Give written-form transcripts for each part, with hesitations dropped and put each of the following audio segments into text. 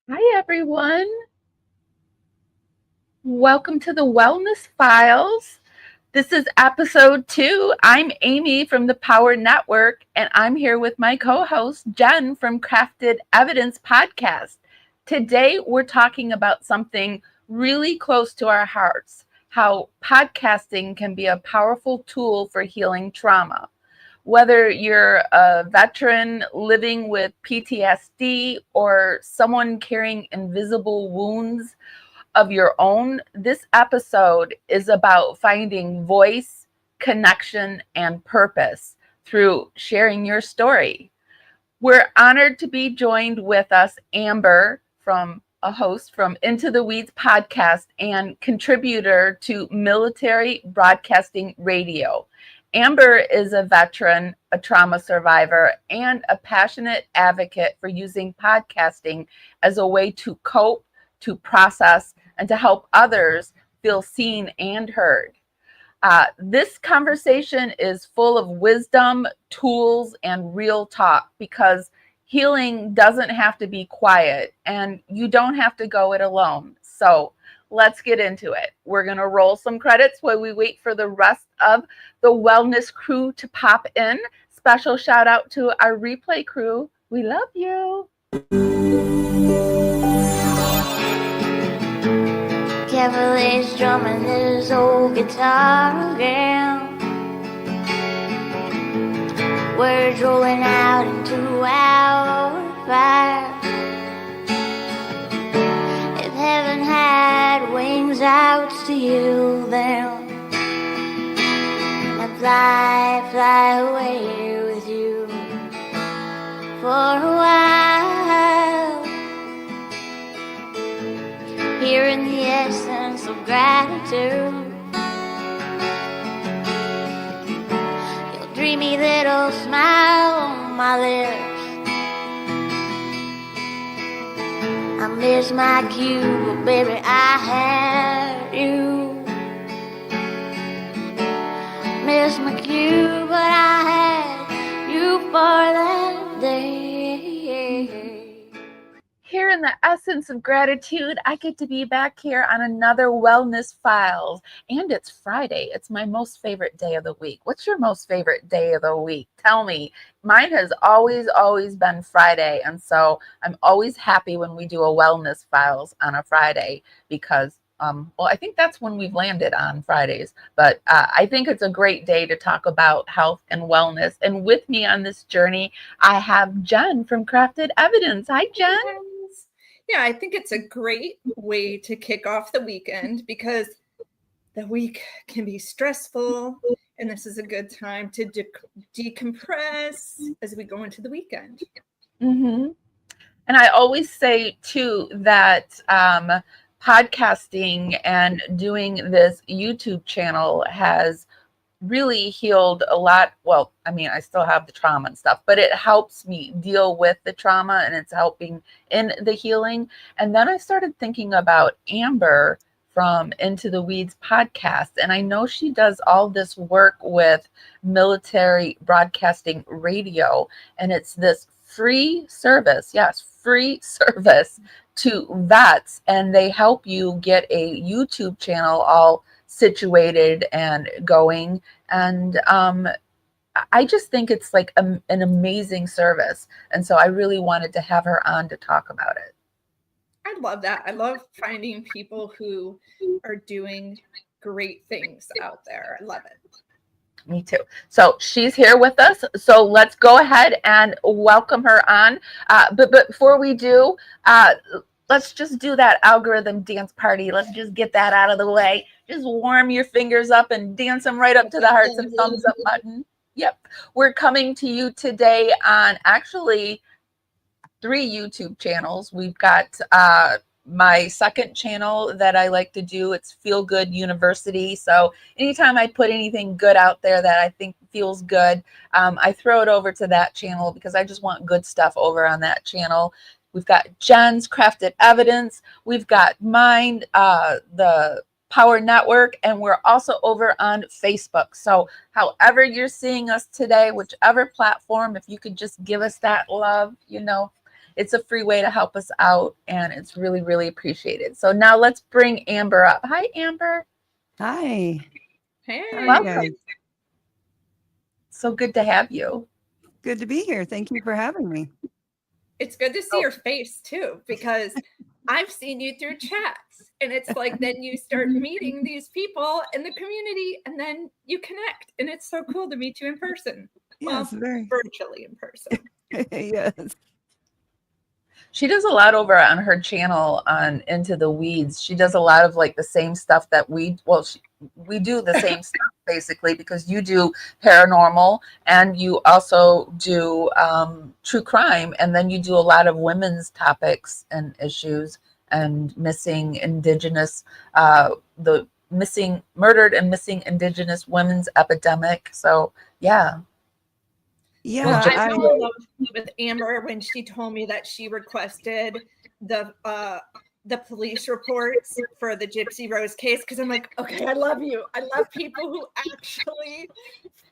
Hi, everyone. Welcome to the Wellness Files. This is episode 2. I'm Amy from the PWR Network, and I'm here with my co host, Jen from Crafted Evidence Podcast. Today, we're talking about something really close to our hearts: how podcasting can be a powerful tool for healing trauma. Whether you're a veteran living with PTSD or someone carrying invisible wounds of your own, this episode is about finding voice, connection, and purpose through sharing your story. We're honored to be joined with us, Amber, from a host from Into the Weeds podcast and contributor to Military Broadcasting Radio. Amber is a veteran, a trauma survivor, and a passionate advocate for using podcasting as a way to cope, to process, and to help others feel seen and heard. This conversation is full of wisdom, tools, and real talk because healing doesn't have to be quiet and you don't have to go it alone. So let's get into it. We're going to roll some credits while we wait for the rest of the wellness crew to pop in. Special shout out to our replay crew. We love you. Cavalier's drumming his old guitar again. Words rolling out into our fire. If heaven had wings, I would steal them and fly away with you for a while. Hearing the essence of gratitude, your dreamy little smile on my lips. I miss my cue, but baby, I had you. Miss my cue, but I had you for that day. Here in the essence of gratitude, I get to be back here on another Wellness Files. And it's Friday. It's my most favorite day of the week. What's your most favorite day of the week? Tell me. Mine has always been Friday. And so I'm always happy when we do a Wellness Files on a Friday because I think that's when we've landed on Fridays. But I think it's a great day to talk about health and wellness. And with me on this journey, I have Jen from Crafted Evidence. Hi, Jen. Yeah, I think it's a great way to kick off the weekend because the week can be stressful, and this is a good time to decompress as we go into the weekend. Mm-hmm. And I always say, too, that podcasting and doing this YouTube channel has really healed a lot. Well, I mean, I still have the trauma and stuff, but it helps me deal with the trauma and it's helping in the healing. And then I started thinking about Amber from Into the Weeds podcast. And I know she does all this work with Military Broadcasting Radio. And it's this free service. Yes, free service to vets. And they help you get a YouTube channel all situated and going. And I just think it's like an amazing service. And so I really wanted to have her on to talk about it. I love that. I love finding people who are doing great things out there. I love it. Me too. So she's here with us. So let's go ahead and welcome her on. But before we do, let's just do that algorithm dance party. Let's just get that out of the way. Just warm your fingers up and dance them right up to the hearts and thumbs up button. Yep. We're coming to you today on actually 3 YouTube channels. We've got my second channel that I like to do. It's Feel Good University. So anytime I put anything good out there that I think feels good, I throw it over to that channel because I just want good stuff over on that channel. We've got Jen's Crafted Evidence. We've got mine, the PWR Network, and we're also over on Facebook. So however you're seeing us today, whichever platform, if you could just give us that love, it's a free way to help us out, and it's really, really appreciated. So now let's bring Amber up. Hi, Amber. Hi. Hey. Welcome. So good to have you. Good to be here. Thank you for having me. It's good to see your face too, because I've seen you through chats, and it's like then you start meeting these people in the community, and then you connect, and it's so cool to meet you in person. Yes, very virtually in person. yes. She does a lot over on her channel on Into the Weeds. She does a lot of like the same stuff that we do the same stuff basically, because you do paranormal and you also do true crime, and then you do a lot of women's topics and issues and missing indigenous, the murdered and missing indigenous women's epidemic. So yeah. Yeah, well, I fell in love with Amber when she told me that she requested the police reports for the Gypsy Rose case, because I'm like, okay, I love you. I love people who actually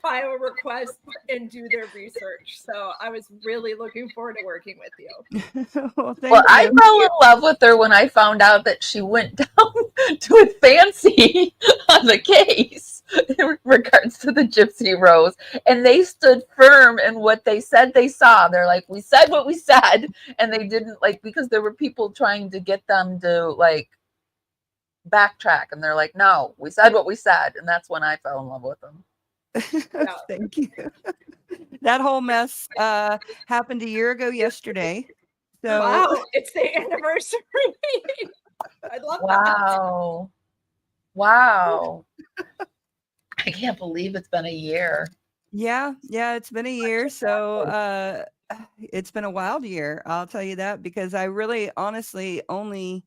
file requests and do their research. So I was really looking forward to working with you. well, I fell in love with her when I found out that she went down to a fancy on the case in regards to the Gypsy Rose, and they stood firm in what they said they saw. They're like, we said what we said, and they didn't, like, because there were people trying to get them to like backtrack, and they're like, no, we said what we said. And that's when I fell in love with them. Yeah. Thank you. That whole mess happened a year ago yesterday. So wow, it's the anniversary. I love that. Wow. I can't believe it's been a year. Yeah, it's been a year. So it's been a wild year, I'll tell you that, because I really honestly only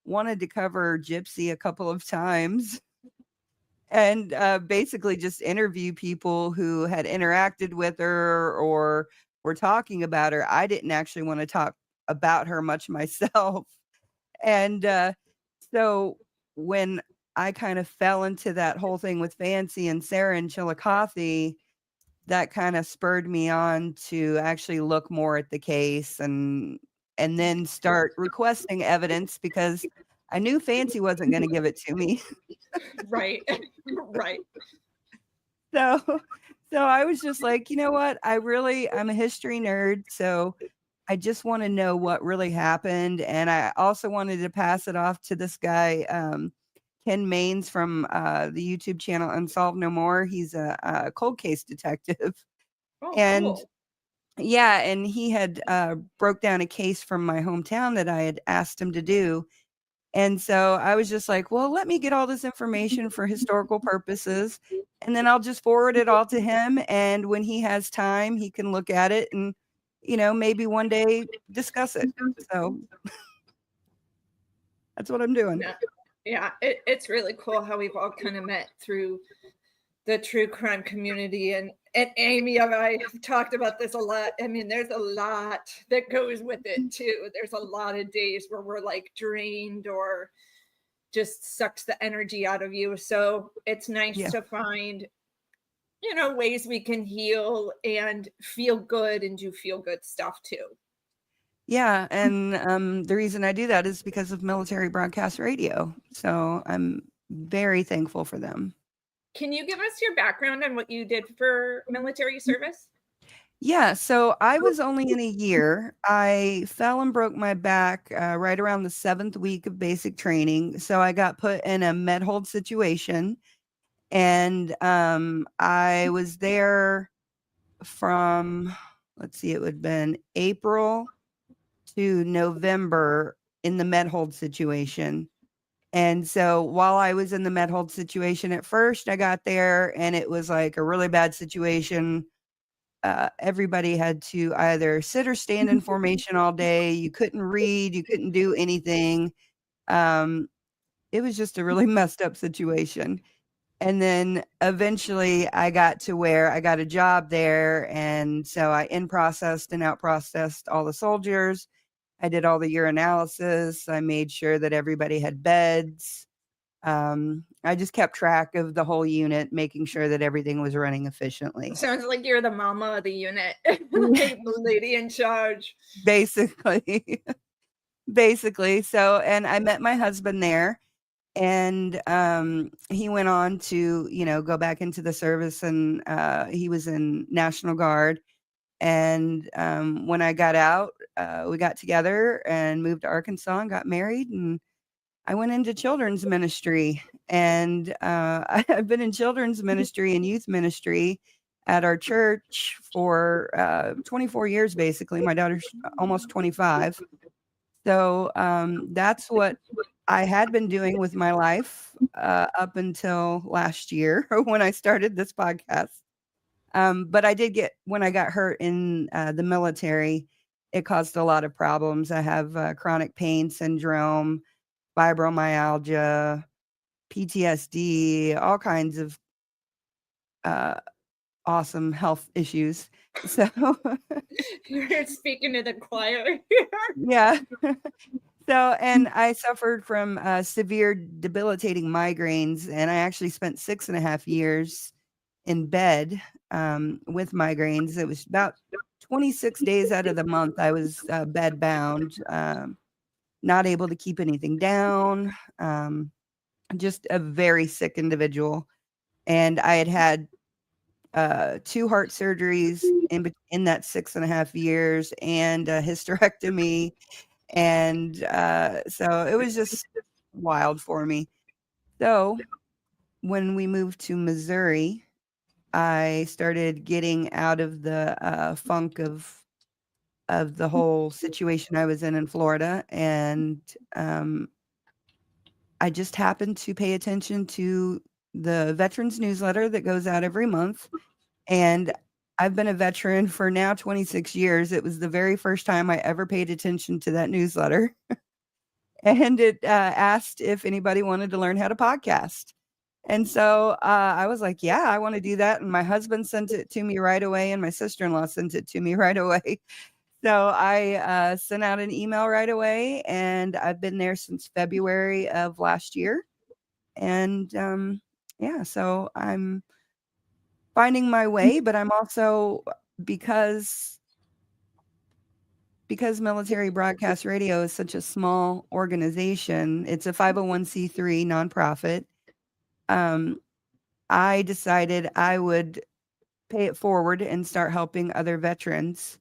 wanted to cover Gypsy a couple of times and basically just interview people who had interacted with her or were talking about her. I didn't actually want to talk about her much myself. And so when I kind of fell into that whole thing with Fancy and Sarah and Chillicothe, that kind of spurred me on to actually look more at the case and then start requesting evidence, because I knew Fancy wasn't going to give it to me. Right. So I was just like, you know what? I'm a history nerd. So I just want to know what really happened. And I also wanted to pass it off to this guy, Ken Maines from the YouTube channel Unsolved No More. He's a cold case detective. Oh, and cool. yeah, and he had broke down a case from my hometown that I had asked him to do. And so I was just like, well, let me get all this information for historical purposes, and then I'll just forward it all to him. And when he has time, he can look at it and, maybe one day discuss it. So that's what I'm doing. Yeah, it's really cool how we've all kind of met through the true crime community. And Amy and I have talked about this a lot. I mean, there's a lot that goes with it too. There's a lot of days where we're like drained or just sucks the energy out of you. So it's nice to find, ways we can heal and feel good and do feel good stuff too. Yeah, and the reason I do that is because of Military Broadcast Radio. So I'm very thankful for them. Can you give us your background on what you did for military service? Yeah, so I was only in a year. I fell and broke my back right around the 7th week of basic training. So I got put in a med hold situation. And I was there from, it would have been April to November in the med hold situation. And so while I was in the med hold situation at first, I got there and it was like a really bad situation. Everybody had to either sit or stand in formation all day. You couldn't read, you couldn't do anything. It was just a really messed up situation. And then eventually I got to where I got a job there. And so I in-processed and out-processed all the soldiers. I did all the urinalysis. I made sure that everybody had beds. I just kept track of the whole unit, making sure that everything was running efficiently. Sounds like you're the mama of the unit, like the lady in charge. Basically. Basically. So, and I met my husband there, and he went on to, go back into the service, and he was in National Guard. And when I got out, we got together and moved to Arkansas and got married, and I went into children's ministry. And I've been in children's ministry and youth ministry at our church for 24 years, basically. My daughter's almost 25. So that's what I had been doing with my life up until last year when I started this podcast. But I did when I got hurt in the military, it caused a lot of problems. I have chronic pain syndrome, fibromyalgia, PTSD, all kinds of awesome health issues. So You're speaking to the choir. yeah. So, and I suffered from severe debilitating migraines, and I actually spent 6.5 years in bed with migraines. It was about 26 days out of the month I was bed bound, not able to keep anything down, just a very sick individual. And I had 2 heart surgeries in that 6.5 years, and a hysterectomy. And so it was just wild for me. So when we moved to Missouri, I started getting out of the funk of the whole situation I was in Florida. And I just happened to pay attention to the veterans newsletter that goes out every month. And I've been a veteran for now 26 years. It was the very first time I ever paid attention to that newsletter. And it asked if anybody wanted to learn how to podcast. And so I was like, yeah, I want to do that. And my husband sent it to me right away, and my sister-in-law sent it to me right away. So I sent out an email right away, and I've been there since February of last year. And yeah, so I'm finding my way, but I'm also, because Military Broadcast Radio is such a small organization, it's a 501c3 nonprofit. I decided I would pay it forward and start helping other veterans.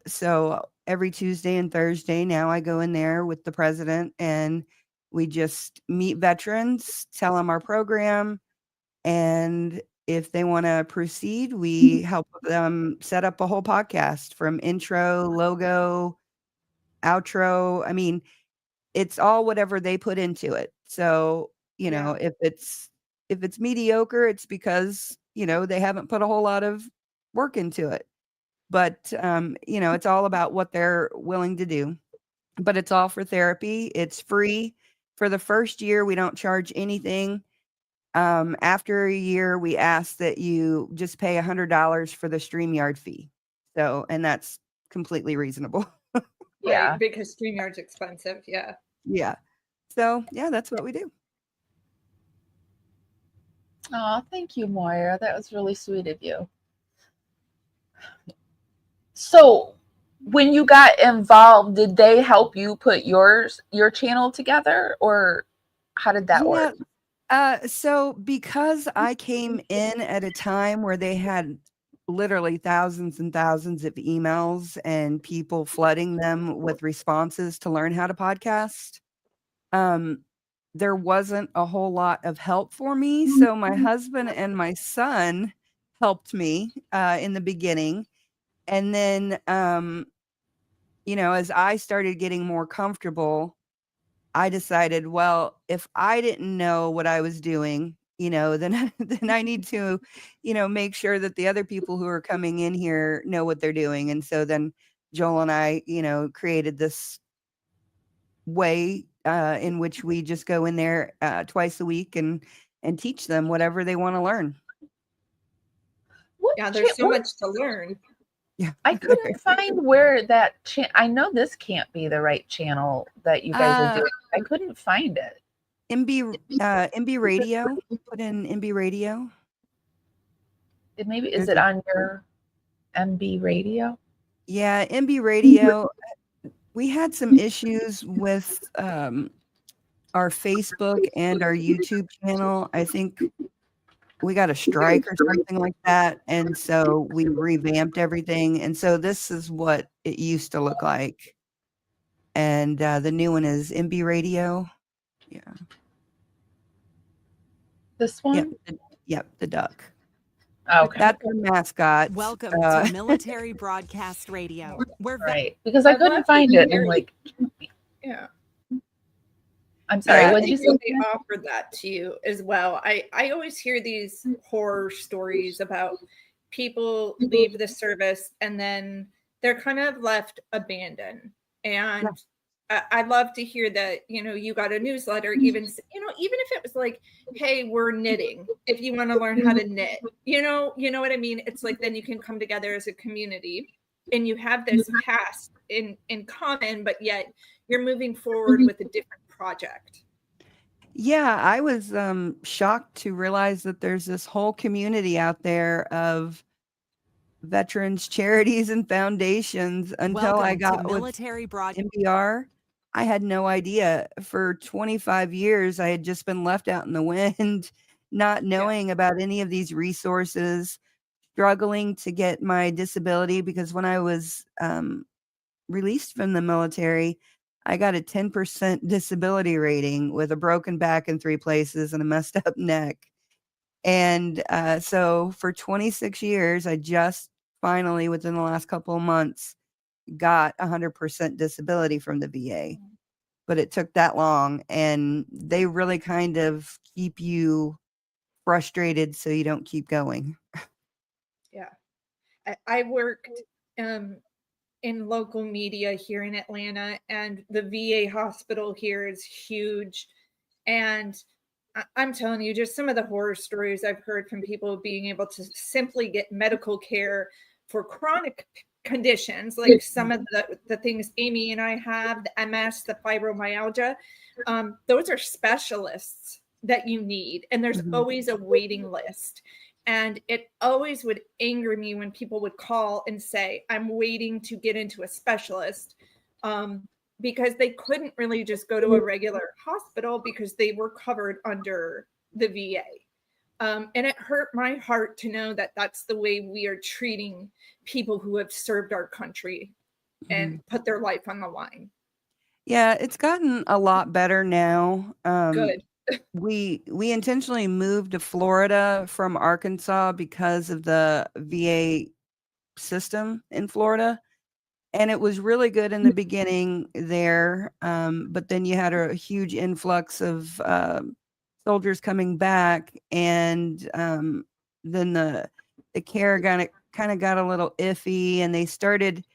So every Tuesday and Thursday now I go in there with the president, and we just meet veterans, tell them our program, and if they want to proceed, we help them set up a whole podcast from intro, logo, outro. I mean, it's all whatever they put into it. So, if it's mediocre, it's because, they haven't put a whole lot of work into it. But, it's all about what they're willing to do. But it's all for therapy. It's free. For the first year, we don't charge anything. After a year, we ask that you just pay $100 for the StreamYard fee. So, and that's completely reasonable. Yeah. Right, because StreamYard's expensive. Yeah. Yeah. So, yeah, that's what we do. Oh, thank you, Moira. That was really sweet of you. So when you got involved, did they help you put your channel together, or how did that work? So because I came in at a time where they had literally thousands and thousands of emails and people flooding them with responses to learn how to podcast, there wasn't a whole lot of help for me. So my husband and my son helped me in the beginning. And then, as I started getting more comfortable, I decided, well, if I didn't know what I was doing, then I need to, make sure that the other people who are coming in here know what they're doing. And so then Joel and I, created this way in which we just go in there twice a week and teach them whatever they want to learn. Yeah, there's so much to learn. Yeah, I couldn't find where that I know this can't be the right channel that you guys are doing. I couldn't find it. MB Radio. Put in MB Radio. Is it on your MB radio? Yeah, MB Radio. We had some issues with our Facebook and our YouTube channel. I think we got a strike or something like that. And so we revamped everything. And so this is what it used to look like. And the new one is MB Radio. Yeah. This one? Yep, the duck. Okay. That's our mascot. Welcome to Military Broadcast Radio. We're right. Because I couldn't find it. And like, yeah. I'm sorry. What did you say? They offered that to you as well. I always hear these horror stories about people leave the service and then they're kind of left abandoned. And I'd love to hear that, you got a newsletter, even if it was like, hey, we're knitting. If you want to learn how to knit, you know what I mean? It's like, then you can come together as a community and you have this past in common, but yet you're moving forward with a different project. Yeah, I was shocked to realize that there's this whole community out there of veterans, charities, and foundations until I got with MBR. I had no idea. For 25 years, I had just been left out in the wind, not knowing about any of these resources, struggling to get my disability because when I was released from the military, I got a 10% disability rating with a broken back in 3 places and a messed up neck. And so for 26 years, I just finally, within the last couple of months, got 100% disability from the VA. But it took that long, and they really kind of keep you frustrated so you don't keep going. Yeah. I worked in local media here in Atlanta, and the VA hospital here is huge. And I'm telling you, just some of the horror stories I've heard from people being able to simply get medical care for chronic conditions, like some of the things Amy and I have, the MS, the fibromyalgia. Those are specialists that you need. And there's always a waiting list. And it always would anger me when people would call and say, I'm waiting to get into a specialist, because they couldn't really just go to a regular hospital because they were covered under the VA. And it hurt my heart to know that that's the way we are treating people who have served our country and put their life on the line. Yeah, it's gotten a lot better now. Good. We intentionally moved to Florida from Arkansas because of the VA system in Florida. And it was really good in the beginning there. But then you had a huge influx of soldiers coming back. And then the care kind of got a little iffy. And they started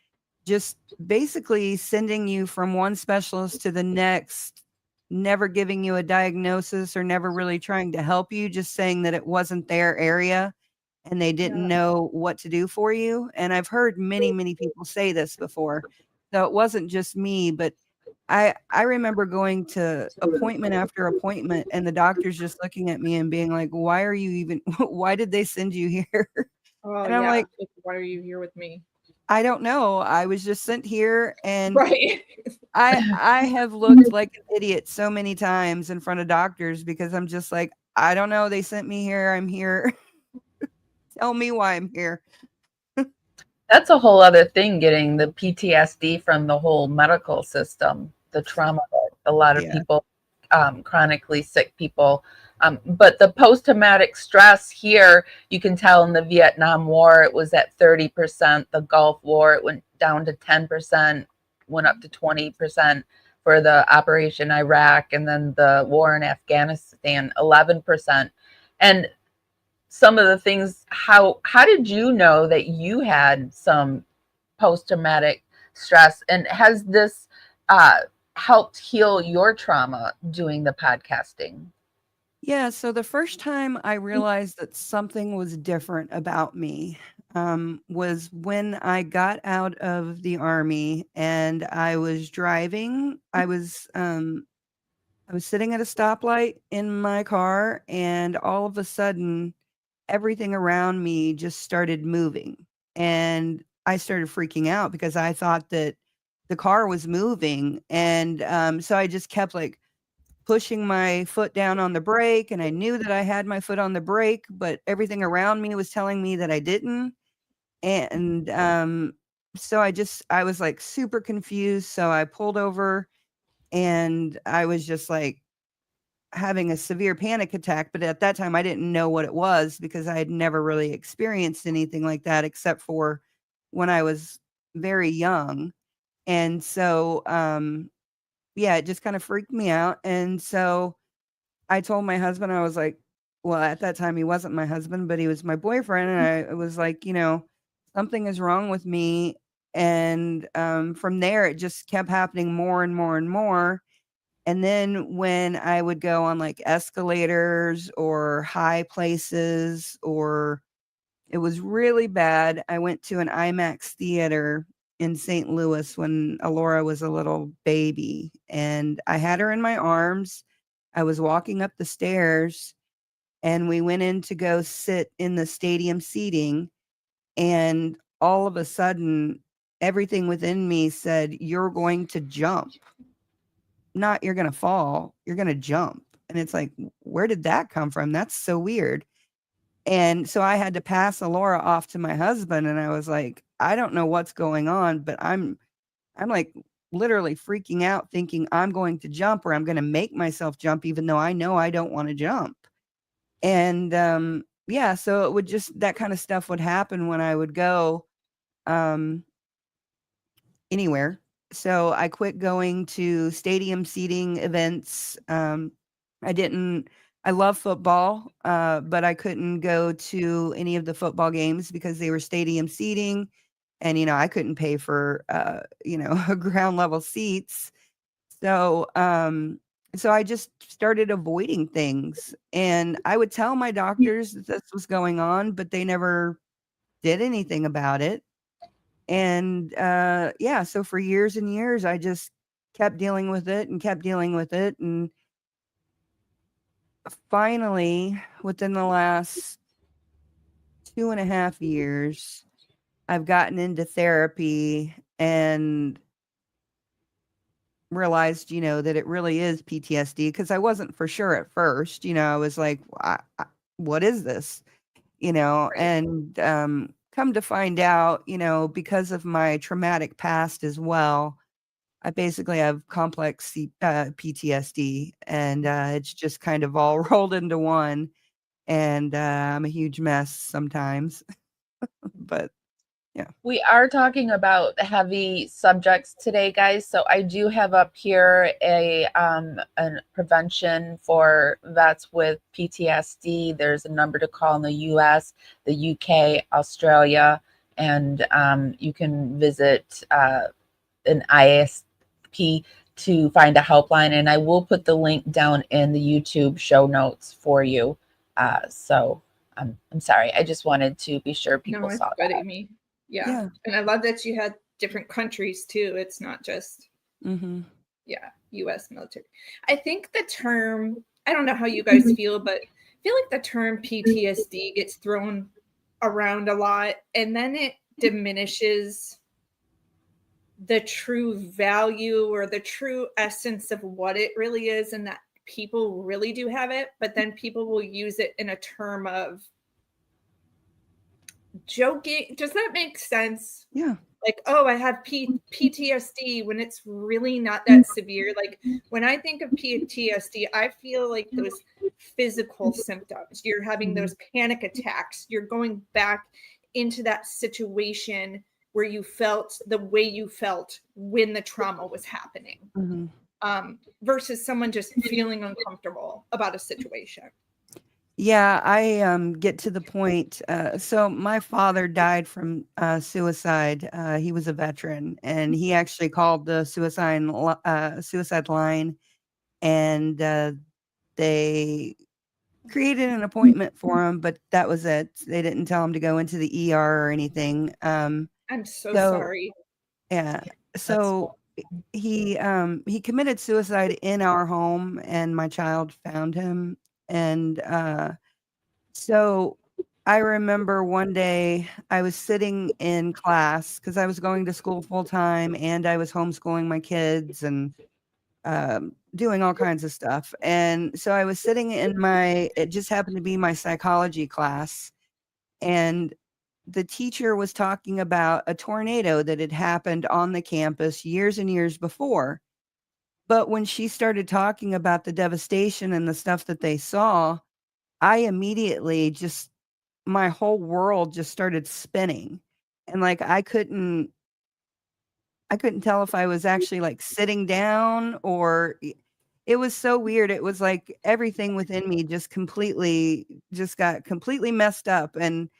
just basically sending you from one specialist to the next, never giving you a diagnosis or never really trying to help you, just saying that it wasn't their area and they didn't know what to do for you. And I've heard many, many people say this before. So it wasn't just me, but I remember going to appointment after appointment and the doctors just looking at me and being like, why did they send you here? Oh, and I'm like, why are you here with me? I don't know. I was just sent here and right. I have looked like an idiot so many times in front of doctors because I'm just like, I don't know. They sent me here. I'm here. Tell me why I'm here. That's a whole other thing, getting the PTSD from the whole medical system, the trauma that a lot of people, chronically sick people. But the post-traumatic stress here, you can tell in the Vietnam War, it was at 30%. The Gulf War, it went down to 10%, went up to 20% for the Operation Iraq, and then the war in Afghanistan, 11%. And some of the things, how did you know that you had some post-traumatic stress? And has this helped heal your trauma doing the podcasting? Yeah, so the first time I realized that something was different about me was when I got out of the Army and I was driving. I was I was sitting at a stoplight in my car, and all of a sudden, everything around me just started moving. And I started freaking out because I thought that the car was moving. And so I just kept like pushing my foot down on the brake. And I knew that I had my foot on the brake, but everything around me was telling me that I didn't. And so I was like super confused. So I pulled over and I was just like having a severe panic attack. But at that time, I didn't know what it was because I had never really experienced anything like that except for when I was very young. And so, yeah, it just kind of freaked me out. And so I told my husband, I was like, well, at that time, he wasn't my husband, but he was my boyfriend. And I was like, something is wrong with me. And from there, it just kept happening more and more and more. And then when I would go on like escalators or high places, or it was really bad, I went to an IMAX theater in St. Louis when Alora was a little baby. And I had her in my arms. I was walking up the stairs and we went in to go sit in the stadium seating. And all of a sudden, everything within me said, "You're going to jump. Not you're going to fall. You're going to jump." And it's like, where did that come from? That's so weird. And so I had to pass Alora off to my husband. And I was like, I don't know what's going on, but I'm like literally freaking out thinking I'm going to jump or I'm going to make myself jump, even though I know I don't want to jump. And yeah, so it would just, that kind of stuff would happen when I would go anywhere. So I quit going to stadium seating events. I love football, but I couldn't go to any of the football games because they were stadium seating. And, I couldn't pay for, ground level seats. So, so I just started avoiding things, and I would tell my doctors that this was going on, but they never did anything about it. And, yeah, so for years and years, I just kept dealing with it and kept dealing with it. And finally, within the last 2.5 years, I've gotten into therapy and realized, that it really is PTSD, because I wasn't for sure at first. I was like, what is this? Right. And come to find out, because of my traumatic past as well, I basically have complex PTSD, and it's just kind of all rolled into one. And I'm a huge mess sometimes, but yeah. We are talking about heavy subjects today, guys. So I do have up here a prevention for vets with PTSD. There's a number to call in the US, the UK, Australia, and you can visit an ISP to find a helpline. And I will put the link down in the YouTube show notes for you. So I'm sorry. I just wanted to be sure people saw good, that. Amy. Yeah. And I love that you had different countries too. It's not just, US military. I think the term, I don't know how you guys feel, but I feel like the term PTSD gets thrown around a lot, and then it diminishes the true value or the true essence of what it really is, and that people really do have it, but then people will use it in a term of joking. Does that make sense? Yeah. Like, oh, I have PTSD, when it's really not that severe. Like, when I think of PTSD, I feel like those physical symptoms. You're having those panic attacks. You're going back into that situation where you felt the way you felt when the trauma was happening, versus someone just feeling uncomfortable about a situation. Yeah, I get to the point. So my father died from suicide. He was a veteran, and he actually called the suicide line, and they created an appointment for him, but that was it. They didn't tell him to go into the ER or anything. I'm so sorry. Yeah. So he committed suicide in our home, and my child found him. And so I remember one day I was sitting in class because I was going to school full time and I was homeschooling my kids and doing all kinds of stuff. And so I was sitting in it just happened to be my psychology class. And the teacher was talking about a tornado that had happened on the campus years and years before. But when she started talking about the devastation and the stuff that they saw, I immediately my whole world just started spinning. And like I couldn't tell if I was actually like sitting down or it was so weird. It was like everything within me just got completely messed up. And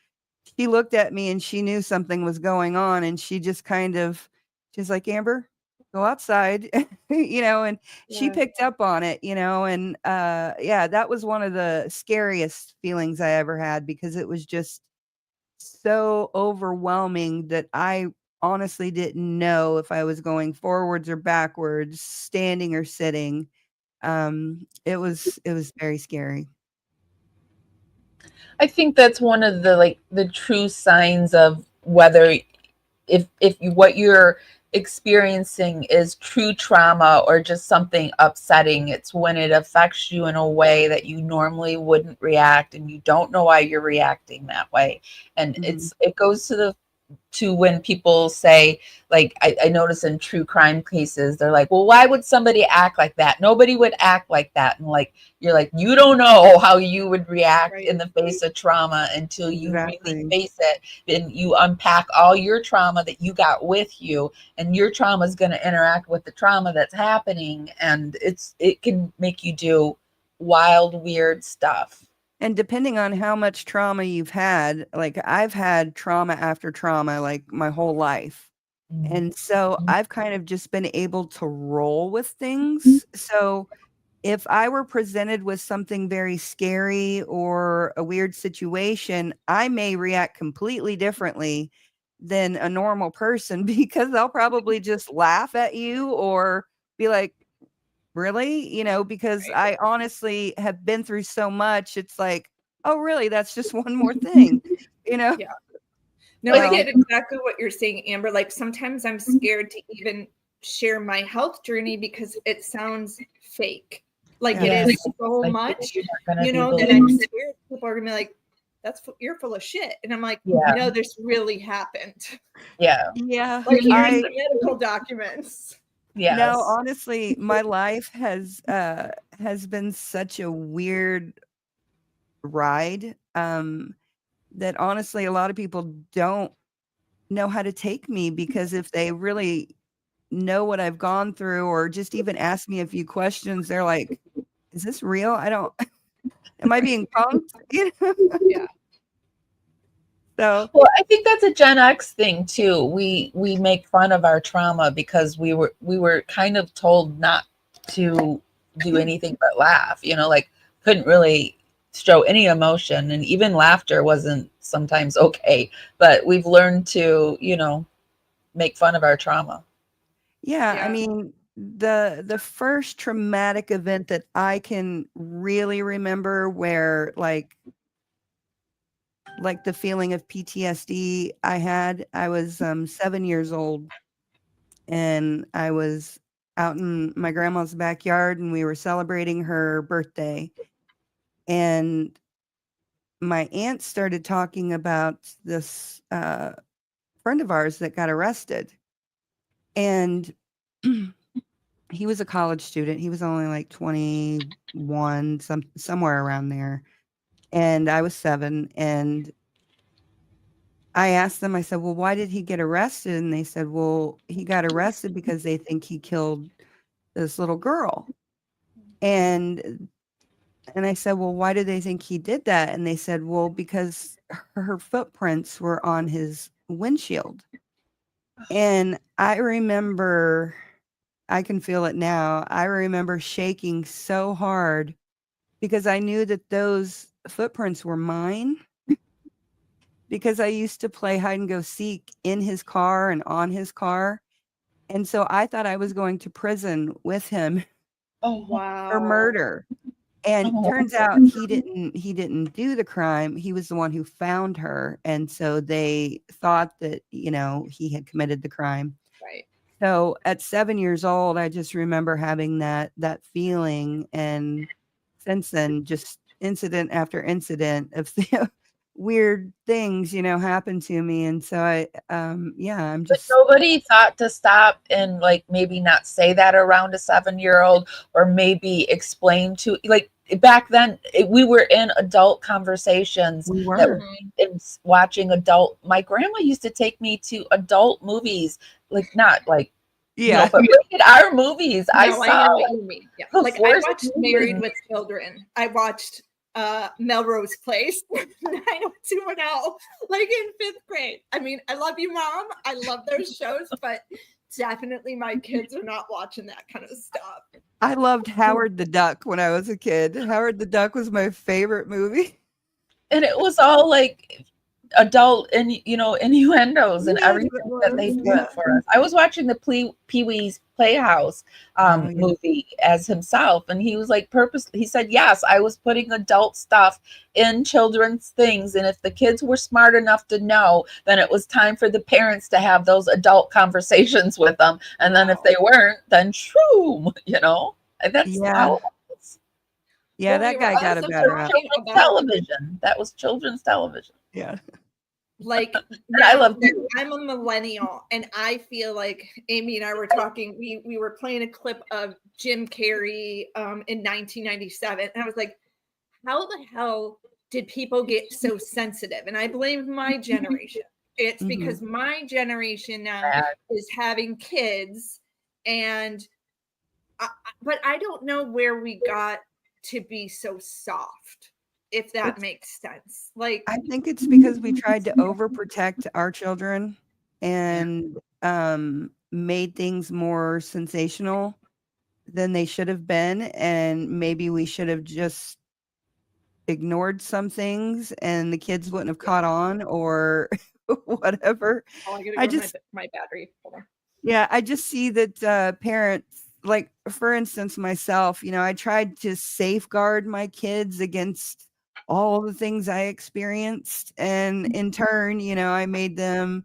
she looked at me and she knew something was going on. And she just she's like, Amber, go outside, and she picked up on it, and yeah, that was one of the scariest feelings I ever had because it was just so overwhelming that I honestly didn't know if I was going forwards or backwards, standing or sitting. It was very scary. I think that's one of the true signs of whether if what you're experiencing is true trauma or just something upsetting. It's when it affects you in a way that you normally wouldn't react and you don't know why you're reacting that way. And it goes to when people say, like, I notice in true crime cases, they're like, well, why would somebody act like that? Nobody would act like that. And like, you're like, you don't know how you would react in the face of trauma until you really face it. And you unpack all your trauma that you got with you, and your trauma is going to interact with the trauma that's happening. And it can make you do wild, weird stuff. And depending on how much trauma you've had, like I've had trauma after trauma, like my whole life. And so I've kind of just been able to roll with things. So if I were presented with something very scary or a weird situation, I may react completely differently than a normal person because they'll probably just laugh at you or be like, really? Because I honestly have been through so much. It's like, oh, really? That's just one more thing, Yeah. No, I get exactly what you're saying, Amber. Like sometimes I'm scared to even share my health journey because it sounds fake. Like it is so much, that I'm scared people are gonna be like, you're full of shit. And I'm like, no, this really happened. Yeah. Like here's the medical documents. Yes. No, honestly, my life has been such a weird ride that honestly a lot of people don't know how to take me, because if they really know what I've gone through or just even ask me a few questions, they're like, is this real? Am I being punked? Yeah. So, well, I think that's a Gen X thing too. We make fun of our trauma because we were kind of told not to do anything but laugh. Like couldn't really show any emotion, and even laughter wasn't sometimes okay. But we've learned to, make fun of our trauma. Yeah, I mean, the first traumatic event that I can really remember where like the feeling of PTSD I was 7 years old, and I was out in my grandma's backyard and we were celebrating her birthday, and my aunt started talking about this friend of ours that got arrested. And he was a college student. He was only like 21, somewhere around there. And I was 7. And I asked them, I said, well, why did he get arrested? And they said, well, he got arrested because they think he killed this little girl. And I said, well, why do they think he did that? And they said, well, because her footprints were on his windshield. And I remember, I can feel it now. I remember shaking so hard because I knew that those footprints were mine, because I used to play hide and go seek in his car and on his car. And so I thought I was going to prison with him Oh, Wow. for murder. And Oh. turns out he didn't do the crime. He was the one who found her. And so they thought that, he had committed the crime. Right. So at 7 years old, I just remember having that feeling. And since then, just incident after incident of weird things, happen to me. And so I'm But just, nobody thought to stop and like maybe not say that around a 7-year-old, or maybe explain to, like, back then we were in adult conversations we that were. in watching adult. My grandma used to take me to adult movies, like not like Yeah. but rated R movies. I No, I saw know what you mean. Yeah. the Like I Force watched movies. Married with Children. I watched Melrose Place, 90210, like in 5th grade. I mean, I love you, Mom. I love those shows, but definitely my kids are not watching that kind of stuff. I loved Howard the Duck when I was a kid. Howard the Duck was my favorite movie. And it was all like adult and innuendos and Yes, everything it that they was, put yeah. for us. I was watching the Pee-wee's Playhouse Oh, yeah. movie as himself, and he was like he said, yes, I was putting adult stuff in children's things, and if the kids were smart enough to know, then it was time for the parents to have those adult conversations with them, and then if they weren't, then shroom, and that's Yeah. how it was. Yeah, Well, that we were guy got a also better rap. talking Children's about, television. That was children's television. Yeah. like, I now love that you. I'm a millennial, and I feel like Amy and I were talking. We were playing a clip of Jim Carrey in 1997, and I was like, how the hell did people get so sensitive? And I blamed my generation. It's Mhm. because my generation now Bad. is having kids, and but I don't know where we got to be so soft, if that It's- makes sense. Like, I think it's because we tried to overprotect our children and made things more sensational than they should have been. And maybe we should have just ignored some things and the kids wouldn't have caught on or whatever. oh, I gotta I go just, my battery. Hold on. yeah, I just see that parents, like, for instance, myself, I tried to safeguard my kids against all the things I experienced. And in turn, I made them,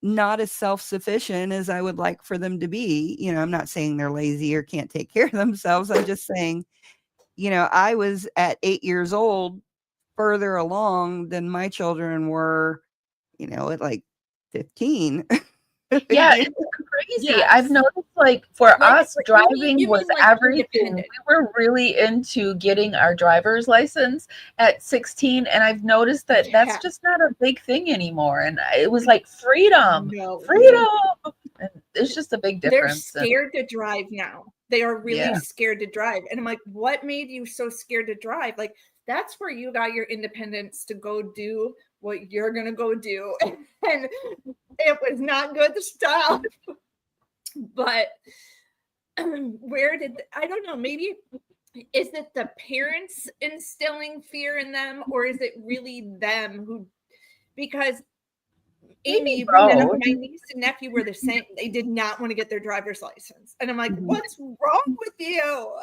not as self-sufficient as I would like for them to be. I'm not saying they're lazy or can't take care of themselves. I'm just saying, I was at 8 years old further along than my children were, at like 15. Yeah, They- it's crazy. Yes. I've noticed, like, for Like, us, you driving mean was like everything. We independent. were really into getting our driver's license at 16, and I've noticed that Yeah. that's just not a big thing anymore. And it was like freedom. No. And it's just a big They're difference. And scared to drive now. They are really Yeah. scared to drive. And I'm like, what made you so scared to drive? Like, that's where you got your independence to go do what you're going to go do. And it was not good stuff. But where did, I don't know, maybe is it the parents instilling fear in them, or is it really them who, because Amy, you bring that up. both. My niece and nephew were the same. They did not want to get their driver's license. And I'm like, Mhm. what's wrong with you?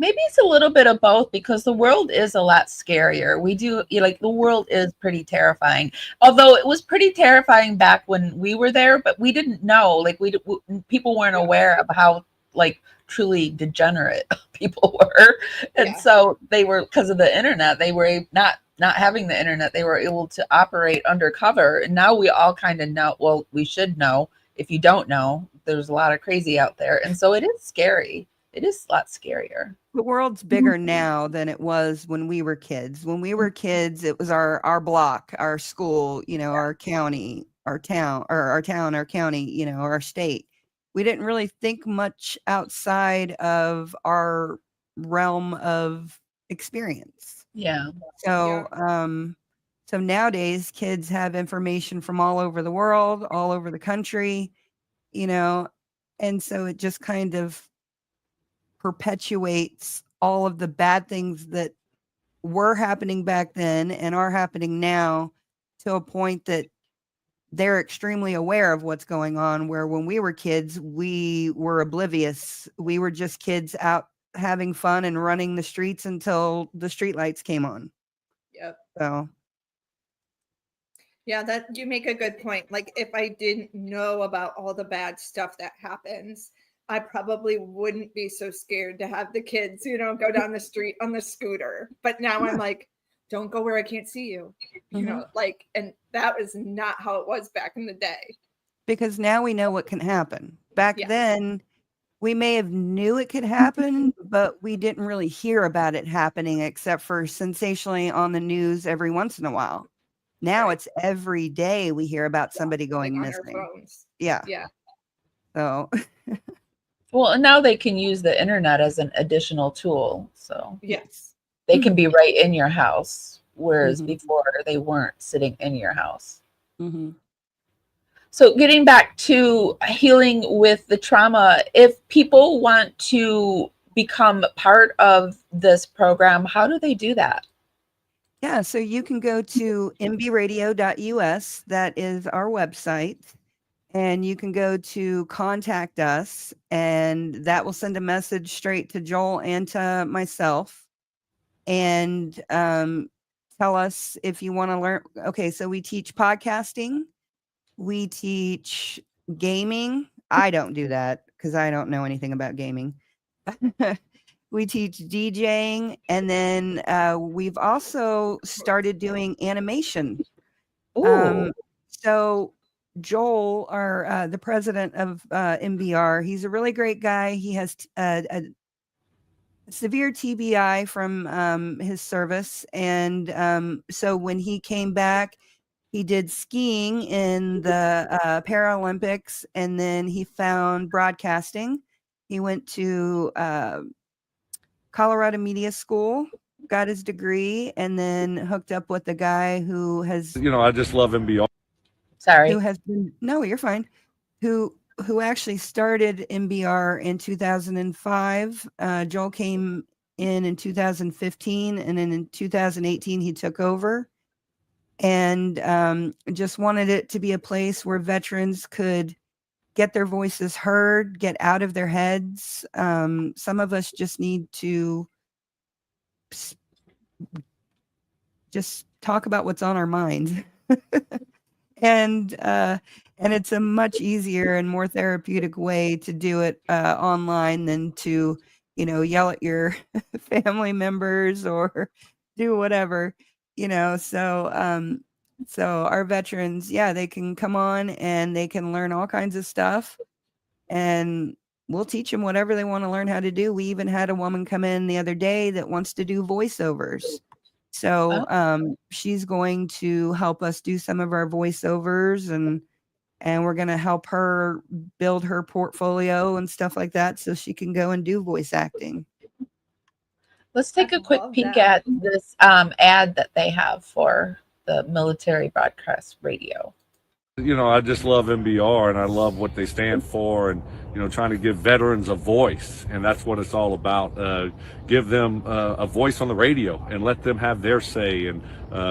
Maybe it's a little bit of both, because the world is a lot scarier. The world is pretty terrifying. Although it was pretty terrifying back when we were there, but we didn't know. Like, people weren't aware of how, like, truly degenerate people were. And Yeah. so they were, because of the internet, they were not having the internet, they were able to operate undercover. And now we all kind of know. Well, we should know. If you don't know, there's a lot of crazy out there. And so it is scary. It is a lot scarier. The world's bigger now than it was when we were kids. When we were kids, it was our block, our school, our county, our town, our county, our state. We didn't really think much outside of our realm of experience. Yeah. So, so nowadays kids have information from all over the world, all over the country, and so it just kind of perpetuates all of the bad things that were happening back then and are happening now, to a point that they're extremely aware of what's going on, where when we were kids, we were oblivious. We were just kids out having fun and running the streets until the street lights came on. Yep. So yeah, that you make a good point. Like if I didn't know about all the bad stuff that happens, I probably wouldn't be so scared to have the kids, go down the street on the scooter. But now I'm like, don't go where I can't see you. And that was not how it was back in the day. Because now we know what can happen. Back Yeah. then, we may have knew it could happen, but we didn't really hear about it happening except for sensationally on the news every once in a while. Now it's every day we hear about somebody going on missing. our phones. Yeah. So Well, and now they can use the internet as an additional tool. So yes, they can be right in your house, whereas Mhm. before they weren't sitting in your house. Mm-hmm. So getting back to healing with the trauma, if people want to become part of this program, how do they do that? Yeah, so you can go to mbradio.us. That is our website. And you can go to contact us, and that will send a message straight to Joel and to myself. And tell us if you want to learn. Okay, so we teach podcasting. We teach gaming. I don't do that because I don't know anything about gaming. We teach DJing, and then we've also started doing animation. Ooh. So Joel, the president of MBR, he's a really great guy. He has a severe TBI from his service, and so when he came back, he did skiing in the Paralympics, and then he found broadcasting. He went to Colorado Media School, got his degree, and then hooked up with the guy who has, I just love MBR. Sorry. who has been, no, you're fine, who actually started MBR in 2005. Joel came in 2015, and then in 2018 he took over, and just wanted it to be a place where veterans could get their voices heard, get out of their heads. Some of us just need to just talk about what's on our minds. And it's a much easier and more therapeutic way to do it online than to, yell at your family members or do whatever, so our veterans, they can come on and they can learn all kinds of stuff, and we'll teach them whatever they want to learn how to do. We even had a woman come in the other day that wants to do voiceovers. So she's going to help us do some of our voiceovers, and we're going to help her build her portfolio and stuff like that so she can go and do voice acting. Let's take a quick love peek that. at this ad that they have for the military broadcast radio. I just love MBR, and I love what they stand for, and trying to give veterans a voice, and that's what it's all about. Give them a voice on the radio and let them have their say, and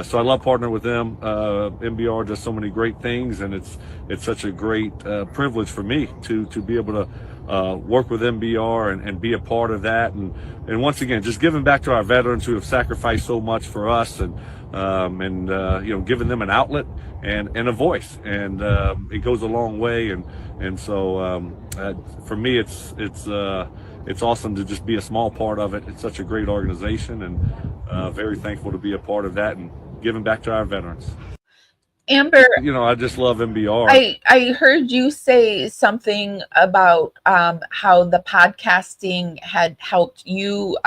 so I love partnering with them. MBR does so many great things, and it's such a great privilege for me to be able to work with MBR and be a part of that, and once again, just giving back to our veterans who have sacrificed so much for us, and giving them an outlet and a voice, and it goes a long way, and so for me, it's awesome to just be a small part of it. It's such a great organization, and very thankful to be a part of that and giving back to our veterans. Amber, I just love MBR. I heard you say something about how the podcasting had helped you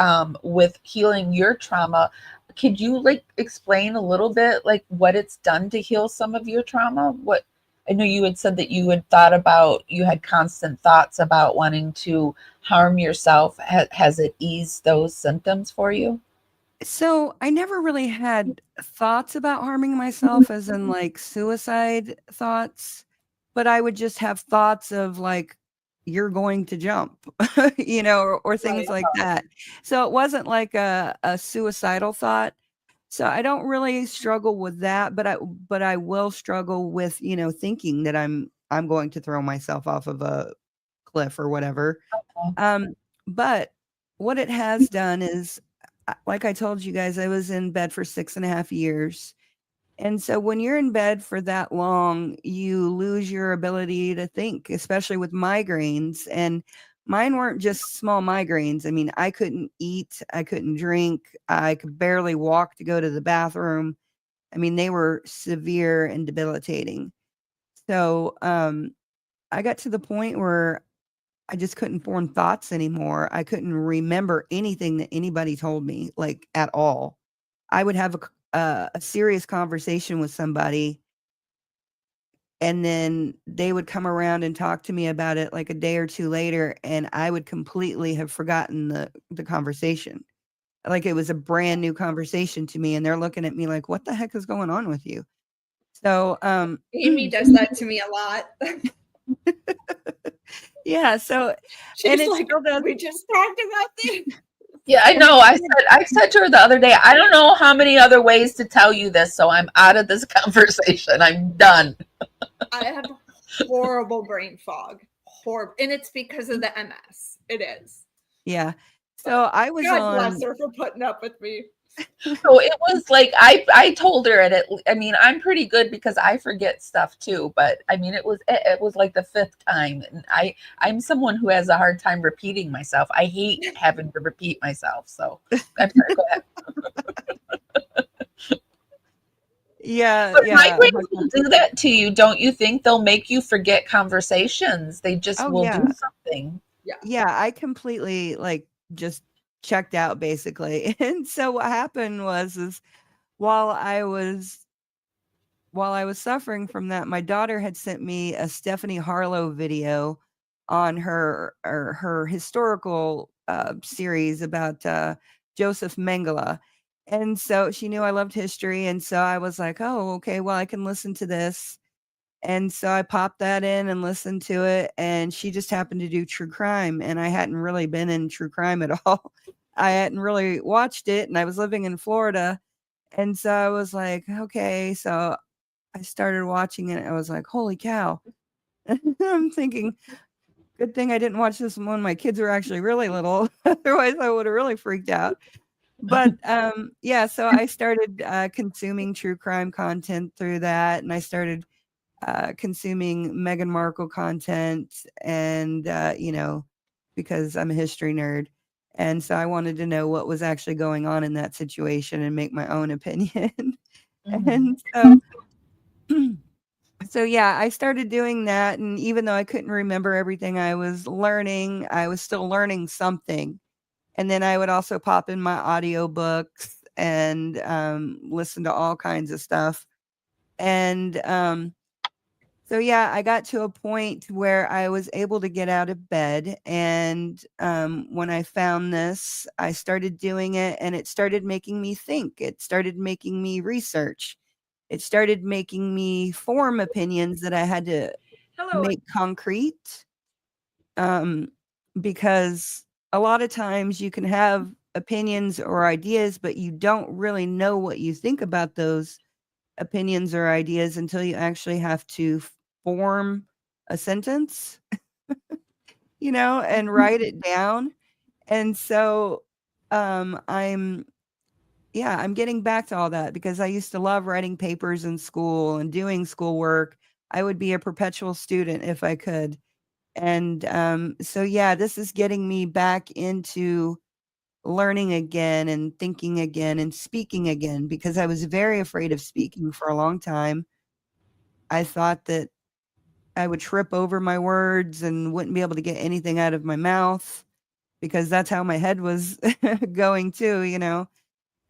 with healing your trauma. Could you explain a little bit what it's done to heal some of your trauma? What I know you had said that you had constant thoughts about wanting to harm yourself. Has it eased those symptoms for you? So I never really had thoughts about harming myself, as in suicide thoughts, but I would just have thoughts of you're going to jump, or things like that. So it wasn't like a suicidal thought. So I don't really struggle with that, but I will struggle with, thinking that I'm going to throw myself off of a cliff or whatever. But what it has done is, like I told you guys, I was in bed for 6.5 years. And so when you're in bed for that long, you lose your ability to think, especially with migraines. And mine weren't just small migraines. I mean, I couldn't eat, I couldn't drink, I could barely walk to go to the bathroom. I mean, they were severe and debilitating. So I got to the point where I just couldn't form thoughts anymore. I couldn't remember anything that anybody told me, like, at all. I would have a serious conversation with somebody, and then they would come around and talk to me about it like a day or two later, and I would completely have forgotten the conversation. Like it was a brand new conversation to me, and they're looking at me like, "What the heck is going on with you?" So, Amy does that to me a lot. yeah. So, She's and it like, still does. we just talked about this. Yeah, I know. I said to her the other day, I don't know how many other ways to tell you this, so I'm out of this conversation. I'm done. I have horrible brain fog. Horrible. And it's because of the MS. It is. Yeah. So I was God bless her for putting up with me. So it was like I told her, and I mean, I'm pretty good because I forget stuff too, but I mean it was like the 5th time, and I'm someone who has a hard time repeating myself. I hate having to repeat myself. So I'm sorry, go ahead. Yeah, But yeah. migraines will do that to you, don't you think? They'll make you forget conversations. They just will yeah. do something. Yeah, I completely just checked out basically. And so what happened is while I was suffering from that, my daughter had sent me a Stephanie Harlow video on her historical series about Joseph Mengele. And so she knew I loved history, and so I was like, "Oh, okay, well I can listen to this." And so I popped that in and listened to it, and she just happened to do true crime, and I hadn't really been in true crime at all. I hadn't really watched it, and I was living in Florida, and so I was like, "Okay." So I started watching it, and I was like, "Holy cow." I'm thinking, good thing I didn't watch this when my kids were actually really little. Otherwise, I would have really freaked out. But yeah, so I started consuming true crime content through that, and I started consuming Meghan Markle content, and because I'm a history nerd, and so I wanted to know what was actually going on in that situation and make my own opinion. And so yeah, I started doing that, and even though I couldn't remember everything I was learning, I was still learning something. And then I would also pop in my audiobooks and listen to all kinds of stuff. And so yeah, I got to a point where I was able to get out of bed, and when I found this, I started doing it, and it started making me think. It started making me research. It started making me form opinions that I had to make concrete, because a lot of times you can have opinions or ideas, but you don't really know what you think about those opinions or ideas until you actually have to form a sentence, and write it down. And so I'm getting back to all that because I used to love writing papers in school and doing schoolwork. I would be a perpetual student if I could. And so yeah, this is getting me back into learning again and thinking again and speaking again, because I was very afraid of speaking for a long time. I thought that I would trip over my words and wouldn't be able to get anything out of my mouth because that's how my head was going too.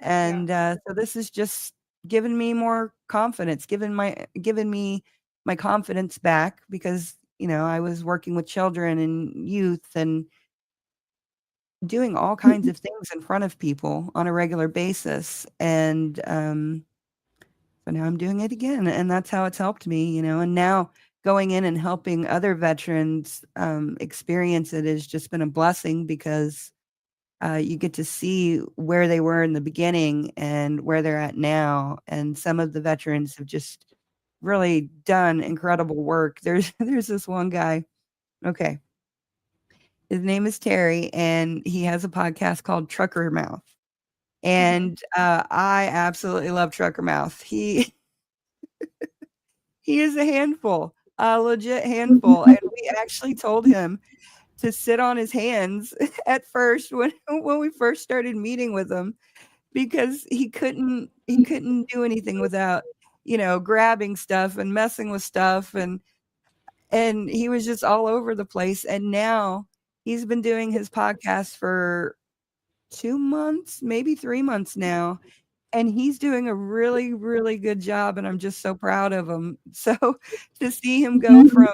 And so this is just giving me more confidence, giving me my confidence back, because I was working with children and youth and doing all kinds of things in front of people on a regular basis. And so now I'm doing it again, and that's how it's helped me, and now going in and helping other veterans experience it has just been a blessing, because you get to see where they were in the beginning and where they're at now. And some of the veterans have just really done incredible work. There's this one guy. Okay. His name is Terry, and he has a podcast called Trucker Mouth. And I absolutely love Trucker Mouth. He is a handful, a legit handful. And we actually told him to sit on his hands at first when we first started meeting with him, because he couldn't do anything without, grabbing stuff and messing with stuff, and he was just all over the place. And now he's been doing his podcast for 2 months, maybe 3 months now. And he's doing a really, really good job. And I'm just so proud of him. So to see him go from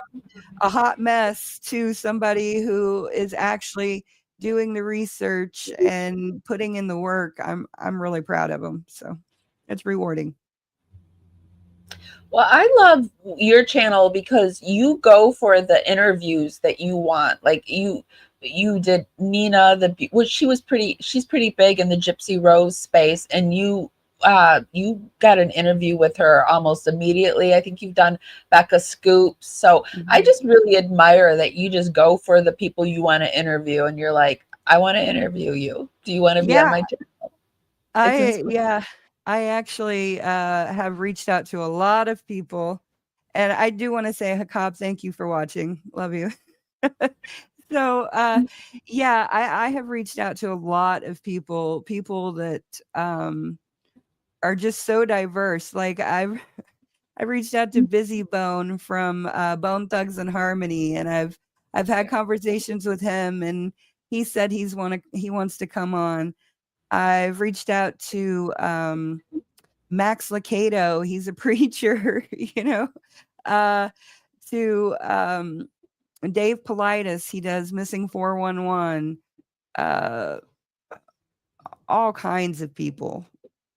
a hot mess to somebody who is actually doing the research and putting in the work, I'm really proud of him. So it's rewarding. Well, I love your channel because you go for the interviews that you want. Like you did Nina, she's pretty big in the Gypsy Rose space, and you got an interview with her almost immediately. I think you've done Becca Scoops. So I just really admire that you just go for the people you want to interview, and you're like, I want to interview you. Do you want to be on my channel? I actually have reached out to a lot of people, and I do want to say, Cashapp, thank you for watching. Love you. So, I have reached out to a lot of people that are just so diverse. Like I reached out to Busy Bone from Bone Thugs and Harmony, and I've had conversations with him, and he said he wants to come on. I've reached out to Max Lucado. He's a preacher, to Dave Politis. He does Missing 411. All kinds of people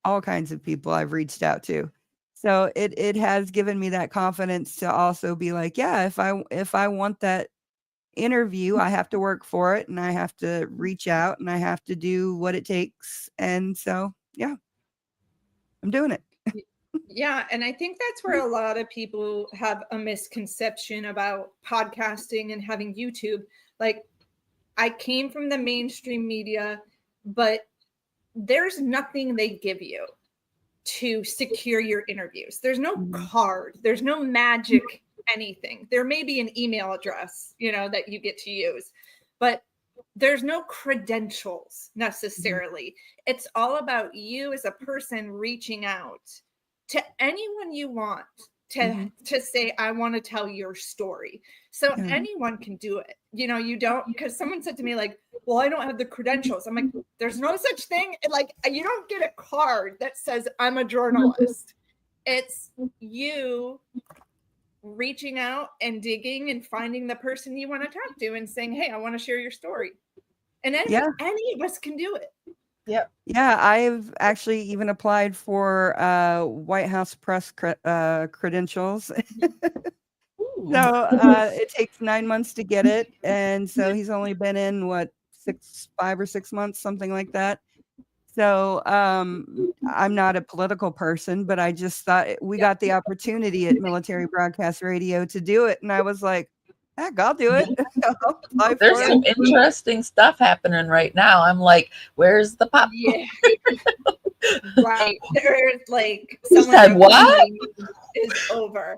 I've reached out to. So it has given me that confidence to also be like, yeah, if I want that interview, I have to work for it, and I have to reach out, and I have to do what it takes. And so, yeah, I'm doing it. Yeah. And I think that's where a lot of people have a misconception about podcasting and having YouTube. Like, I came from the mainstream media, but there's nothing they give you to secure your interviews. There's no card, there's no magic anything. There may be an email address, that you get to use, but there's no credentials necessarily. It's all about you as a person reaching out to anyone you want to say, I want to tell your story. So anyone can do it. You don't, because someone said to me, like, well, I don't have the credentials. I'm like, there's no such thing. Like, you don't get a card that says I'm a journalist. It's you reaching out and digging and finding the person you want to talk to and saying, hey, I want to share your story. And any of us can do it. Yep. Yeah, I've actually even applied for White House press credentials. So it takes 9 months to get it. And so he's only been in 5 or 6 months, something like that. So I'm not a political person, but I just thought we got the opportunity at Military Broadcast Radio to do it. And I was like, heck, I'll do it. There's some interesting stuff happening right now. I'm like, where's the pop? Yeah. Right. There's like, you said what? Is over.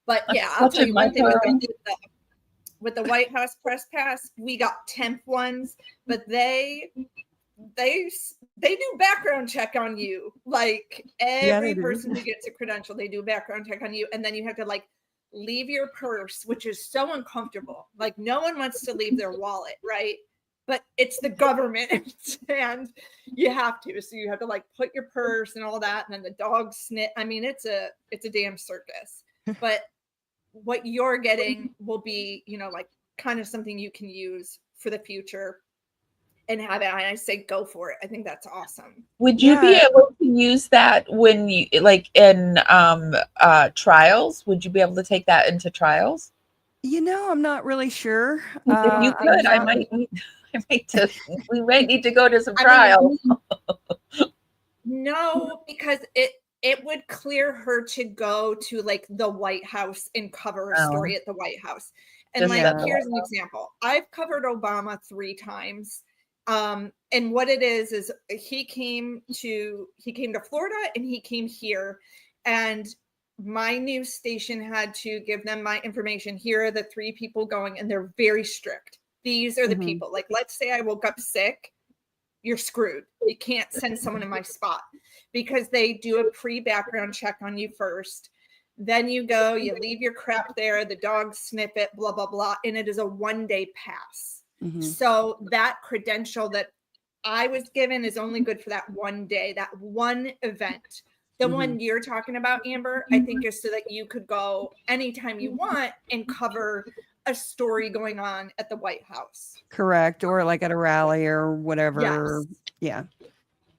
But yeah, I'll tell you one thing with the White House press pass, we got temp ones, but they do background check on you. Like every person who gets a credential, they do a background check on you, and then you have to like leave your purse, which is so uncomfortable. Like no one wants to leave their wallet, right? But it's the government and you have to. So you have to like put your purse and all that, and then the dog snit. I mean, it's a damn circus. But what you're getting will be, like kind of something you can use for the future and have it. And I say go for it. I think that's awesome. Would you be able to use that when you like in trials? Would you be able to take that into trials? I'm not really sure. If you could, I might. We might need to go to some I trials. No, because it would clear her to go to like the White House and cover a story at the White House. And Just like, at the here's White an example. I've covered Obama 3 times. And what it is he came to Florida and he came here, and my news station had to give them my information. Here are the 3 people going, and they're very strict. These are the people. Like, let's say I woke up sick, you're screwed. You can't send someone in my spot, because they do a pre-background check on you first. Then you go, you leave your crap there, the dogs sniff it, blah, blah, blah. And it is a 1-day pass. So that credential that I was given is only good for that 1 day, that one event. The one you're talking about, Amber, I think is so that you could go anytime you want and cover a story going on at the White House. Correct. Or like at a rally or whatever. Yes.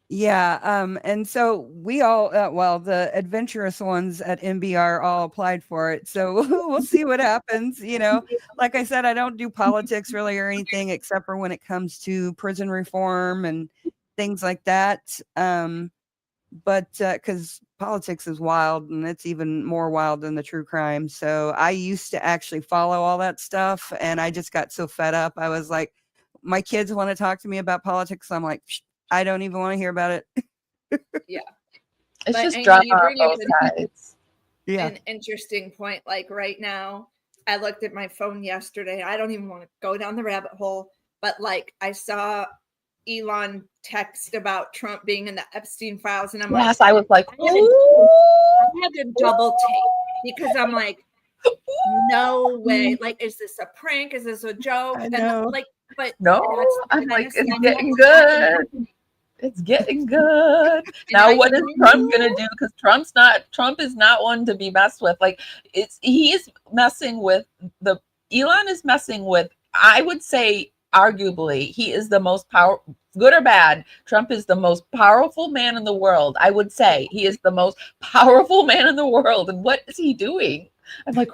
Yeah. And so we all, the adventurous ones at MBR all applied for it. So we'll see what happens. You know, like I said, I don't do politics really or anything except for when it comes to prison reform and things like that. But because politics is wild, and it's even more wild than the true crime. So I used to actually follow all that stuff, and I just got so fed up. I was like, my kids want to talk to me about politics. So I'm like, I don't even want to hear about it. Yeah. It's But, just and drama you on bring both up sides. an interesting point. Like right now, I looked at my phone yesterday. I don't even want to go down the rabbit hole, but like I saw Elon text about Trump being in the Epstein files, and I'm Yes, like, I was like, I had to double take, because I'm like, no way. Like, is this a prank? Is this a joke? I know. And like, but no. that's I'm like, kind it's of getting stuff. good. It's getting good. And Now, what is Trump gonna do? Because Trump is not one to be messed with. Like, he is messing with Elon is messing with, I would say, arguably, he is the most powerful, good or bad. Trump is the most powerful man in the world. I would say he is the most powerful man in the world. And what is he doing? I'm like,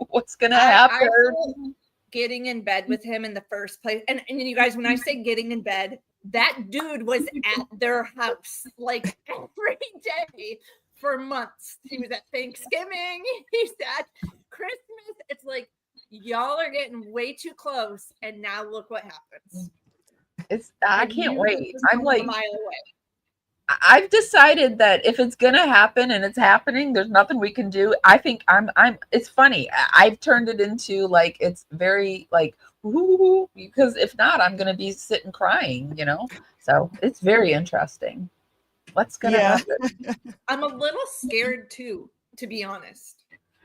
what's gonna happen? Getting in bed with him in the first place. And you guys, when I say getting in bed, that dude was at their house like every day for months. He was at Thanksgiving, he's at Christmas. It's like, y'all are getting way too close, and now look what happens. I can't wait. I'm like a mile away. I've decided that if it's gonna happen and it's happening, there's nothing we can do. I think it's funny. I've turned it into like, it's very like, ooh, because if not, I'm gonna be sitting crying, you know? So it's very interesting. What's gonna happen? I'm a little scared too, to be honest.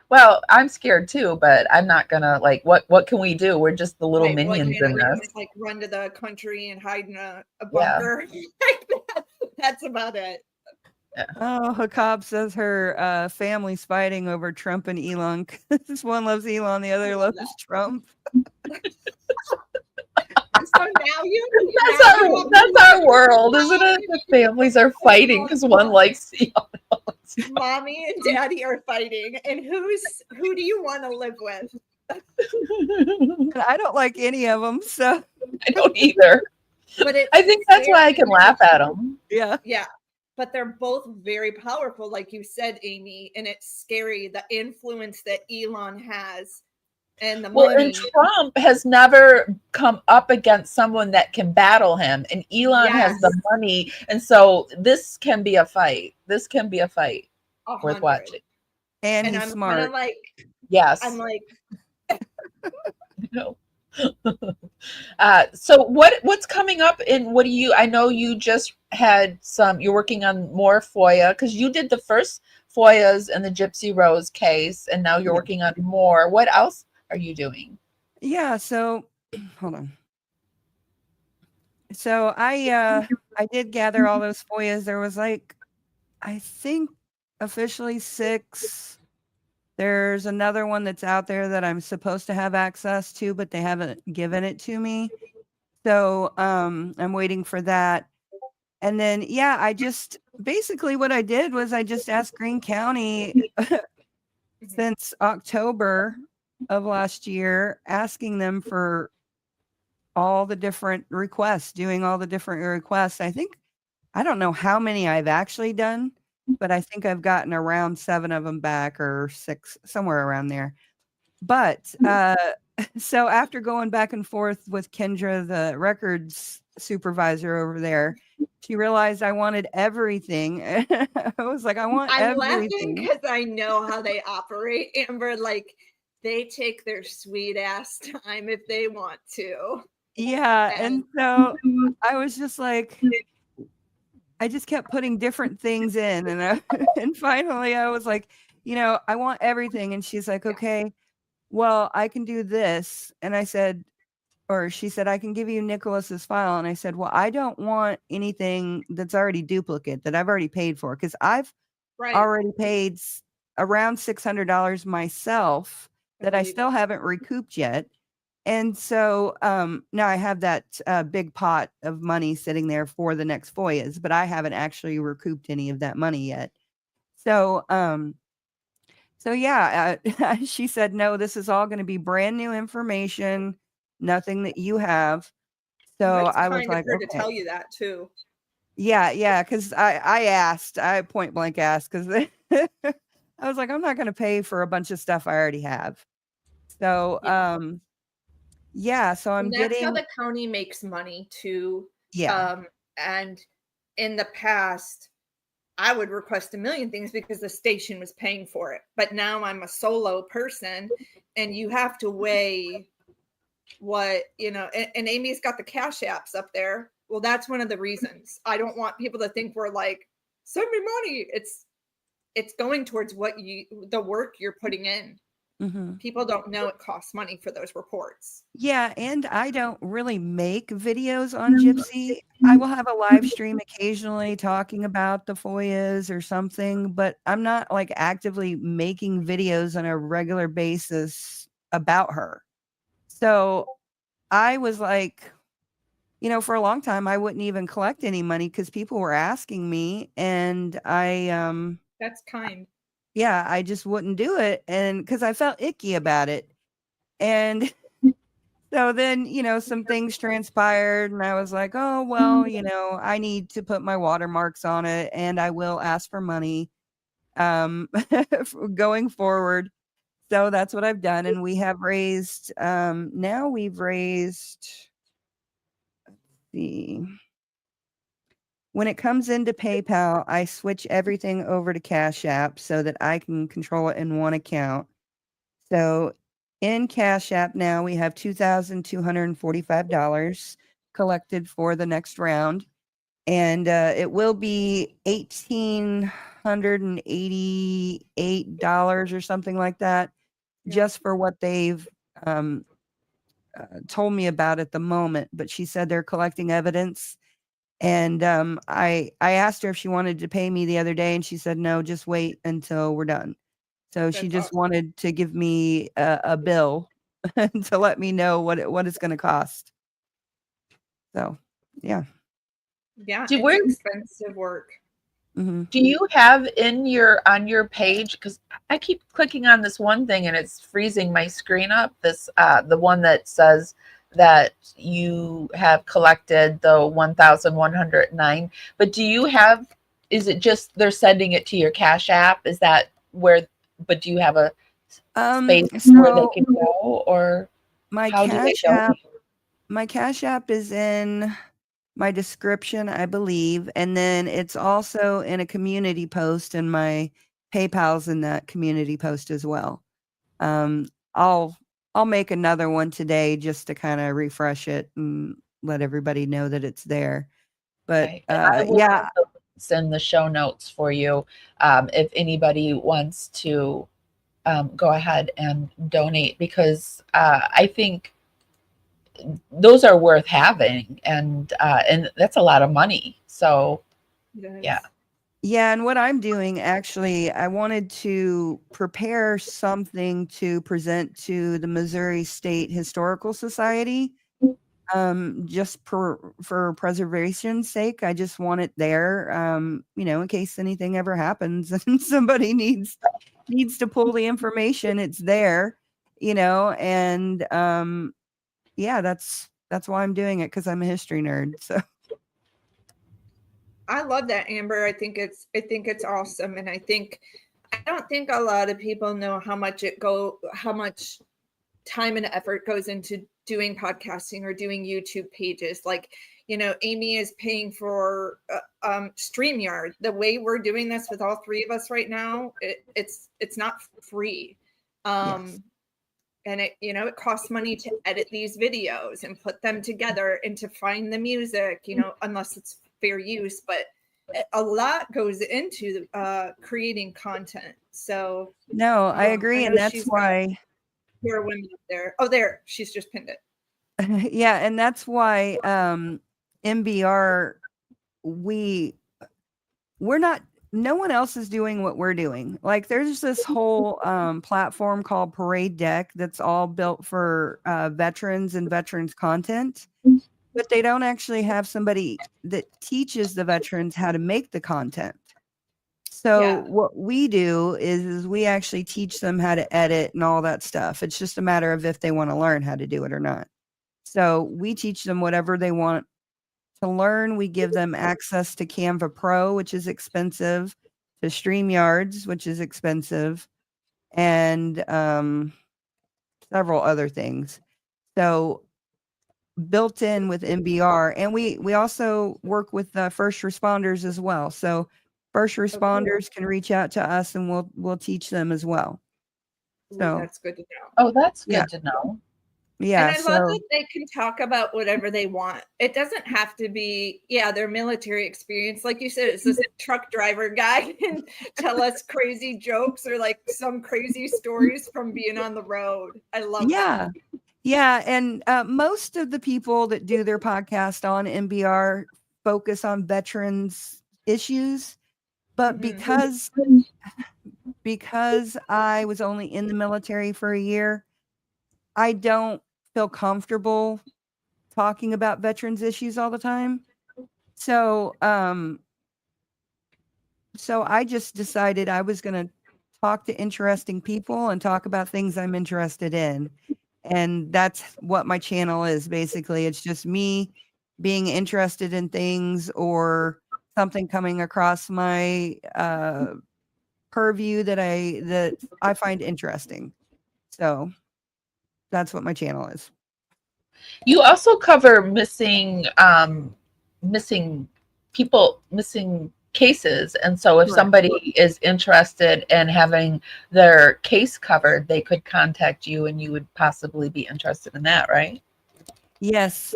Well, I'm scared too, but I'm not gonna like, what can we do? We're just the little Right, minions in this. Just, like, run to the country and hide in a bunker. Like that's about it. Yeah. Oh, Hakab says her family's fighting over Trump and Elon. This one loves Elon, the other loves Trump. So now that's our world, isn't it? The families are fighting because one likes Elon. Mommy and Daddy are fighting, and who do you want to live with? I don't like any of them, so I don't either. But I think that's why I can laugh at them. Yeah. But they're both very powerful, like you said, Amy, and it's scary, the influence that Elon has and the money. And Trump has never come up against someone that can battle him, and Elon has the money, and so this can be a fight. This can be a fight worth watching. And he's smart. Yes. I'm like, no. So what's coming up, and I know you just had you're working on more FOIA, because you did the first FOIAs in the Gypsy Rose case, and now you're working on more. What else are you doing? Yeah, so hold on. So I did gather all those FOIAs. There was like, I think officially 6. There's another one that's out there that I'm supposed to have access to, but they haven't given it to me. So I'm waiting for that. And then, I just basically what I did was I just asked Greene County since October of last year, asking them for all the different requests, doing all the different requests. I don't know how many I've actually done, but I think I've gotten around 7 of them back, or 6, somewhere around there. But so after going back and forth with Kendra, the records supervisor over there, she realized I wanted everything. I was like, I want I'm laughing everything. because I know how they operate, Amber. Like, they take their sweet ass time if they want to. Yeah. And so I was just like, I just kept putting different things in, and and finally I was like, I want everything. And she's like, okay, well, I can do this. And I said, or she said, I can give you Nicholas's file. And I said, well, I don't want anything that's already duplicate that I've already paid for, because I've Right. already paid around $600 myself that I still haven't recouped yet. And so now I have that big pot of money sitting there for the next FOIAs, but I haven't actually recouped any of that money yet. So yeah, she said, no, this is all going to be brand new information, nothing that you have. So That's I was kind like, of her okay. to tell you that too. Yeah, because I point blank asked, because I was like, I'm not going to pay for a bunch of stuff I already have. So yeah, so I'm And that's getting. how the county makes money too. Yeah. And in the past, I would request a million things because the station was paying for it. But now I'm a solo person, and you have to weigh what, and Amy's got the cash apps up there. Well, that's one of the reasons. I don't want people to think we're like, send me money. It's going towards the work you're putting in. Mm-hmm. People don't know it costs money for those reports. Yeah, and I don't really make videos on Gypsy. I will have a live stream occasionally talking about the FOIAs or something, but I'm not like actively making videos on a regular basis about her. So I was like, for a long time, I wouldn't even collect any money because people were asking me, and That's kind. yeah, I just wouldn't do it, and because I felt icky about it. And so then, some things transpired, and I was like, oh, well, I need to put my watermarks on it, and I will ask for money going forward. So that's what I've done. And we have raised, now we've raised, let's see. When it comes into PayPal, I switch everything over to Cashapp so that I can control it in one account. So in Cashapp now we have $2,245 collected for the next round, and it will be $1,888 or something like that, just for what they've told me about at the moment. But she said they're collecting evidence. And I asked her if she wanted to pay me the other day, and she said, no, just wait until we're done. So she just wanted to give me a bill to let me know what it's going to cost. So, yeah. Yeah, it's expensive work. Mm-hmm. Do you have on your page, because I keep clicking on this one thing and it's freezing my screen up, this the one that says that you have collected the 1,109, but do you have, is it just they're sending it to your Cash App? Is that where, but do you have a space where they can go, or how do they donate? My Cash App is in my description, I believe, and then it's also in a community post, and my PayPal's in that community post as well. I'll make another one today just to kind of refresh it and let everybody know that it's there. But okay. Yeah, send the show notes for you if anybody wants to go ahead and donate, because I think those are worth having, and that's a lot of money. So yeah. Yeah, and what I'm doing, actually, I wanted to prepare something to present to the Missouri State Historical Society, just for preservation's sake. I just want it there, in case anything ever happens and somebody needs to pull the information, it's there, and yeah, that's That's why I'm doing it, because I'm a history nerd. So I love that, Amber. I think it's awesome, and I don't think a lot of people know how much time and effort goes into doing podcasting or doing YouTube pages. Like, Amy is paying for StreamYard. The way we're doing this with all three of us right now, it's not free. yes. And it costs money to edit these videos and put them together and to find the music, unless it's fair use, but a lot goes into creating content. So No, I agree. And that's why there are women up there. Oh, there, she's just pinned it. yeah, and that's why MBR, we're not, no one else is doing what we're doing. Like, there's this whole platform called Parade Deck that's all built for veterans and veterans content, but they don't actually have somebody that teaches the veterans how to make the content. So what we do is we actually teach them how to edit and all that stuff. It's just a matter of if they want to learn how to do it or not. So we teach them whatever they want to learn. We give them access to Canva Pro, which is expensive, to StreamYards, which is expensive, and several other things. So built in with MBR, and we also work with first responders as well. So first responders can reach out to us, and we'll teach them as well. So that's good to know. Oh, that's good to know. Yeah, and I love that they can talk about whatever they want. It doesn't have to be, their military experience. Like you said, it's this truck driver guy can tell us crazy jokes or like some crazy stories from being on the road. I love that. Yeah, and most of the people that do their podcast on MBR focus on veterans issues, but because I was only in the military for a year, I don't feel comfortable talking about veterans issues all the time. So I just decided I was going to talk to interesting people and talk about things I'm interested in. And that's what my channel is. Basically, it's just me being interested in things or something coming across my purview that I find interesting. So that's what my channel is. You also cover missing cases, and so if somebody is interested in having their case covered, they could contact you, and you would possibly be interested in that, right? Yes,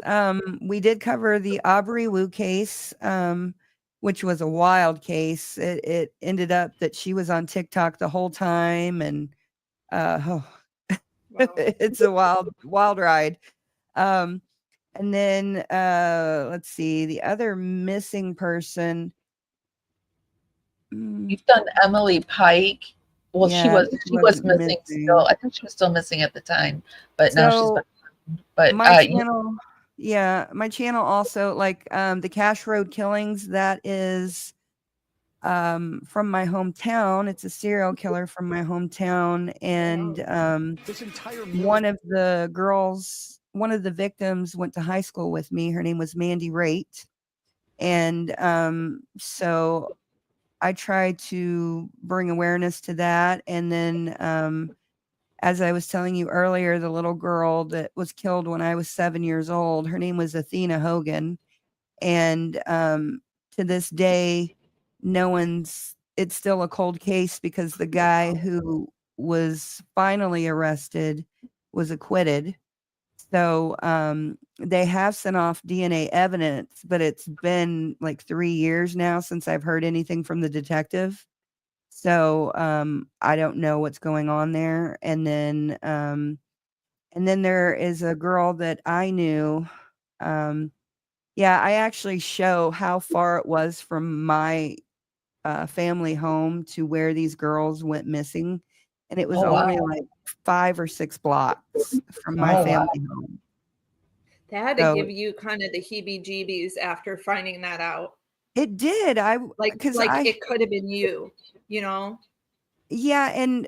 we did cover the Aubrey Wu case, which was a wild case. It ended up that she was on TikTok the whole time, and it's a wild ride. And then let's see, the other missing person. You've done Emily Pike. Well, yeah, she was missing still. I think she was still missing at the time, but now she's been. But my channel, my channel also, like the Cash Road killings, that is from my hometown. It's a serial killer from my hometown, and one of the victims went to high school with me. Her name was Mandy Raitt, and so I tried to bring awareness to that. And then as I was telling you earlier, the little girl that was killed when I was 7 years old, her name was Athena Hogan. And to this day, it's still a cold case because the guy who was finally arrested was acquitted. So they have sent off DNA evidence, but it's been like 3 years now since I've heard anything from the detective. So I don't know what's going on there. And then there is a girl that I knew. I actually show how far it was from my family home to where these girls went missing. And it was only like 5 or 6 blocks from my family home. That had to give you kind of the heebie-jeebies after finding that out. It did. It could have been you, you know? Yeah, and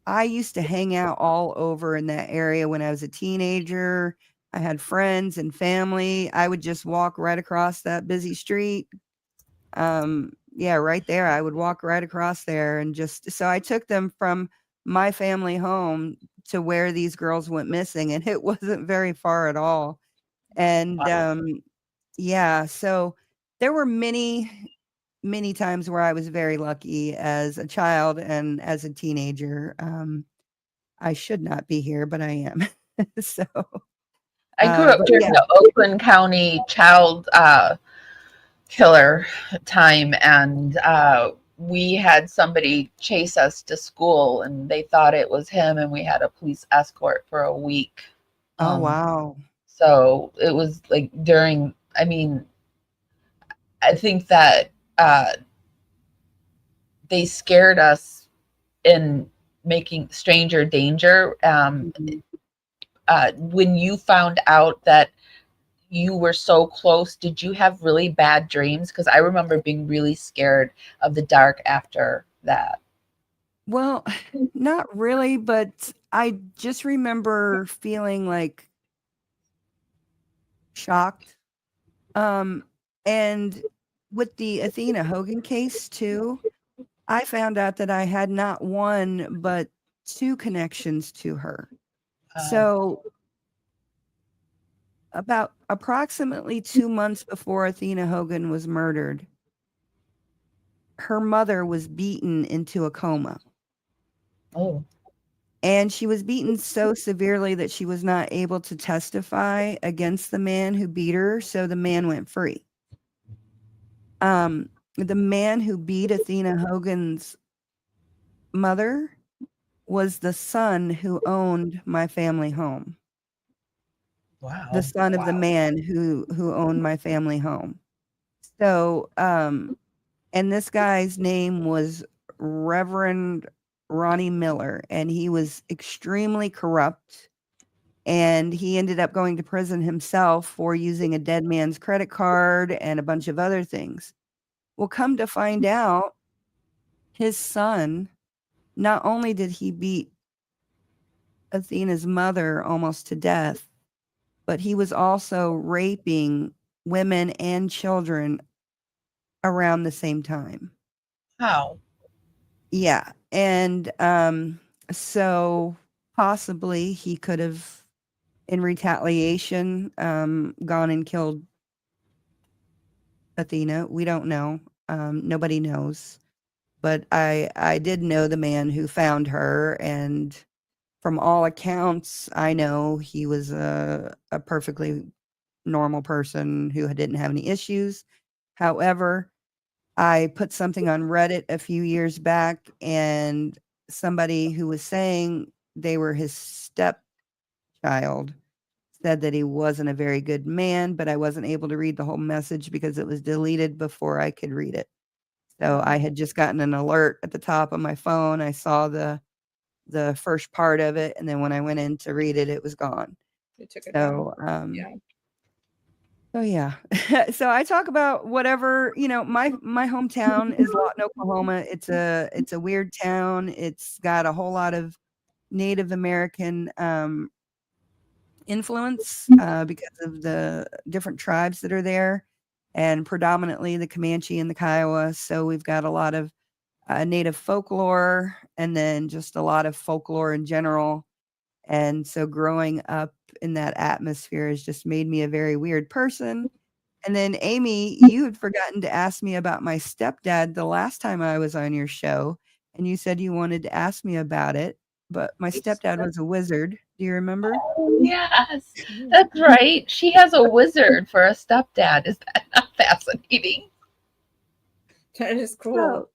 I used to hang out all over in that area when I was a teenager. I had friends and family. I would just walk right across that busy street. Yeah, right there. I would walk right across there and so I took them from my family home to where these girls went missing, and it wasn't very far at all. And yeah, so there were many, many times where I was very lucky as a child and as a teenager. I should not be here, but I am. So I grew up but during yeah. the Oakland County child killer time, and we had somebody chase us to school, and they thought it was him, and we had a police escort for a week. Oh, wow. So it was like during, I mean, I think that they scared us in making stranger danger. When you found out that you were so close, did you have really bad dreams? Because I remember being really scared of the dark after that. Well, not really, but I just remember feeling like shocked. And with the Athena Hogan case too, I found out that I had not one, but two connections to her. So about approximately 2 months before Athena Hogan was murdered, her mother was beaten into a coma. Oh. And she was beaten so severely that she was not able to testify against the man who beat her, so the man went free. The man who beat Athena Hogan's mother was the son who owned my family home. Wow. The son of the man who owned my family home. So, and this guy's name was Reverend Ronnie Miller, and he was extremely corrupt, and he ended up going to prison himself for using a dead man's credit card and a bunch of other things. Well, come to find out, his son, not only did he beat Athena's mother almost to death, but he was also raping women and children around the same time. Wow. Yeah. And so possibly he could have, in retaliation, gone and killed Athena. We don't know. Nobody knows. But I did know the man who found her, and from all accounts, I know he was a perfectly normal person who didn't have any issues. However, I put something on Reddit a few years back, and somebody who was saying they were his stepchild said that he wasn't a very good man, but I wasn't able to read the whole message because it was deleted before I could read it. So I had just gotten an alert at the top of my phone. I saw the first part of it, and then when I went in to read it, it was gone. They took it So, down. Yeah. so yeah. So I talk about whatever, my hometown is Lawton, Oklahoma. It's a weird town. It's got a whole lot of Native American influence because of the different tribes that are there, and predominantly the Comanche and the Kiowa. So we've got a lot of Native folklore, and then just a lot of folklore in general. And so growing up in that atmosphere has just made me a very weird person. And then Amy, you had forgotten to ask me about my stepdad the last time I was on your show, and you said you wanted to ask me about it, but my stepdad was a wizard. Do you remember? Oh, yes, that's right. She has a wizard for a stepdad. Is that not fascinating? That is cool.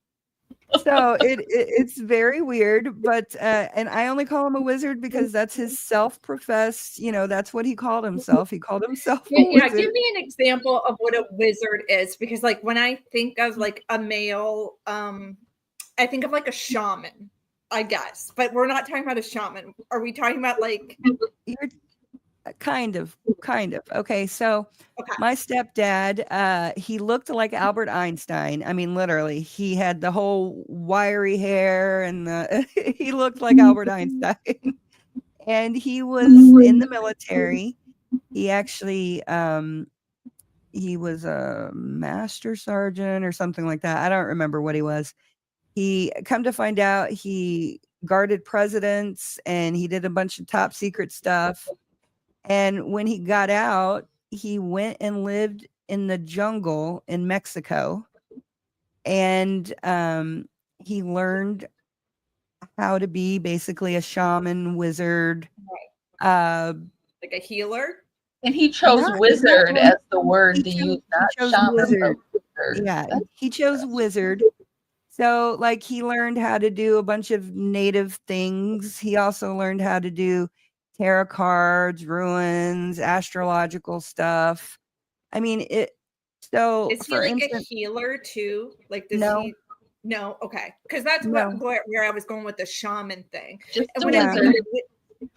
So it's very weird, but and I only call him a wizard because that's his self-professed, that's what he called himself. He called himself a Yeah, wizard. give me an example of what a wizard is, because like when I think of like a male, I think of like a shaman, I guess, but we're not talking about a shaman. Are we talking about like You're kind of. Okay, so okay. my stepdad, he looked like Albert Einstein. I mean, literally, he had the whole wiry hair, and he looked like Albert Einstein. And he was in the military, He actually he was a master sergeant or something like that. I don't remember what he was. He come to find out he guarded presidents and he did a bunch of top secret stuff. And when he got out, he went and lived in the jungle in Mexico. And he learned how to be basically a shaman, wizard. Like a healer? And he chose wizard as the word to use, not shaman. Wizard. Yeah, he chose wizard. So, like, he learned how to do a bunch of native things. He also learned how to do tarot cards, ruins, astrological stuff. I mean, so is he like a healer too? Like, does he? No, okay, because that's where I was going with the shaman thing. Just